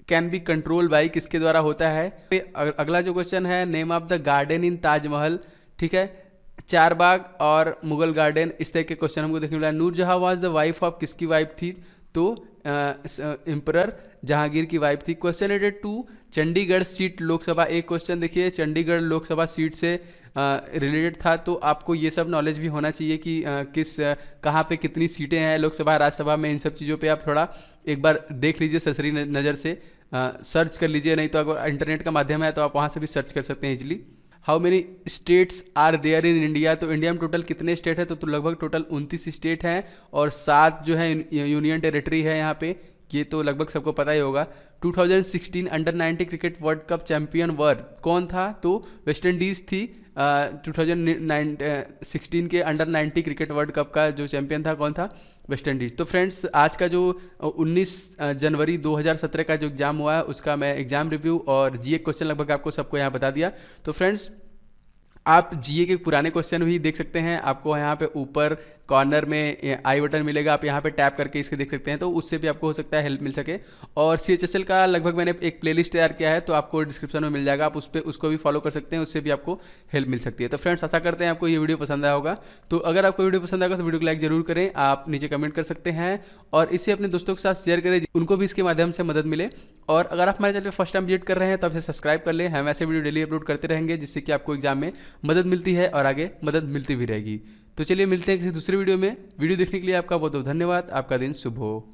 Speaker 1: can be control by, किसके द्वारा होता है। अगला जो क्वेश्चन है नेम ऑफ द गार्डन इन ताजमहल, ठीक है, चार बाग और मुगल गार्डन, इस तरह के क्वेश्चन हमको देखने मिला। Nur Jahan was the wife of, किसकी वाइफ थी, तो एम्परर जहांगीर की वाइफ थी। Question related to Chandigarh seat Lok Sabha, एक क्वेश्चन देखिए चंडीगढ़ लोकसभा सीट से रिलेटेड था, तो आपको ये सब नॉलेज भी होना चाहिए कि कहाँ पे कितनी सीटें हैं लोकसभा राज्यसभा में। इन सब चीज़ों पे आप थोड़ा एक बार देख लीजिए ससरी नज़र से, सर्च कर लीजिए, नहीं तो अगर इंटरनेट का माध्यम है तो आप वहाँ से भी सर्च कर सकते हैं easily. How many states are there in India, तो इंडिया में टोटल कितने स्टेट है, तो लगभग टोटल 29 स्टेट हैं और 7 जो है यूनियन टेरिटरी है यहाँ पे, ये तो लगभग सबको पता ही होगा। 2016 under 90 cricket world cup champion world कौन था, तो वेस्ट इंडीज़ थी। 2016 के अंडर 90 क्रिकेट वर्ल्ड कप का जो चैंपियन था कौन था, वेस्ट इंडीज़। तो फ्रेंड्स आज का जो 19 जनवरी 2017 का जो एग्ज़ाम हुआ है उसका मैं एग्ज़ाम रिव्यू और जीए क्वेश्चन लगभग आपको सबको यहाँ बता दिया। तो फ्रेंड्स आप जीए के पुराने क्वेश्चन भी देख सकते हैं, आपको यहाँ पे ऊपर कॉर्नर में आई बटन मिलेगा, आप यहाँ पे टैप करके इसके देख सकते हैं, तो उससे भी आपको हो सकता है हेल्प मिल सके। और CHSL का लगभग मैंने एक प्लेलिस्ट तैयार किया है, तो आपको डिस्क्रिप्शन में मिल जाएगा, आप उस पर उसको भी फॉलो कर सकते हैं, उससे भी आपको हेल्प मिल सकती है। तो फ्रेंड्स आशा करते हैं आपको ये वीडियो पसंद आया होगा। तो अगर आपको वीडियो पसंद आएगा तो वीडियो को लाइक जरूर करें, आप नीचे कमेंट कर सकते हैं और इसे अपने दोस्तों के साथ शेयर करें, उनको भी इसके माध्यम से मदद मिले। और अगर आप हमारे चैनल पर फर्स्ट टाइम विजिट कर रहे हैं तो आपसे सब्सक्राइब कर लें, हम ऐसे वीडियो डेली अपलोड करते रहेंगे जिससे कि आपको एग्जाम में मदद मिलती है और आगे मदद मिलती भी रहेगी। तो चलिए मिलते हैं किसी दूसरे वीडियो में। वीडियो देखने के लिए आपका बहुत बहुत धन्यवाद। आपका दिन शुभ हो।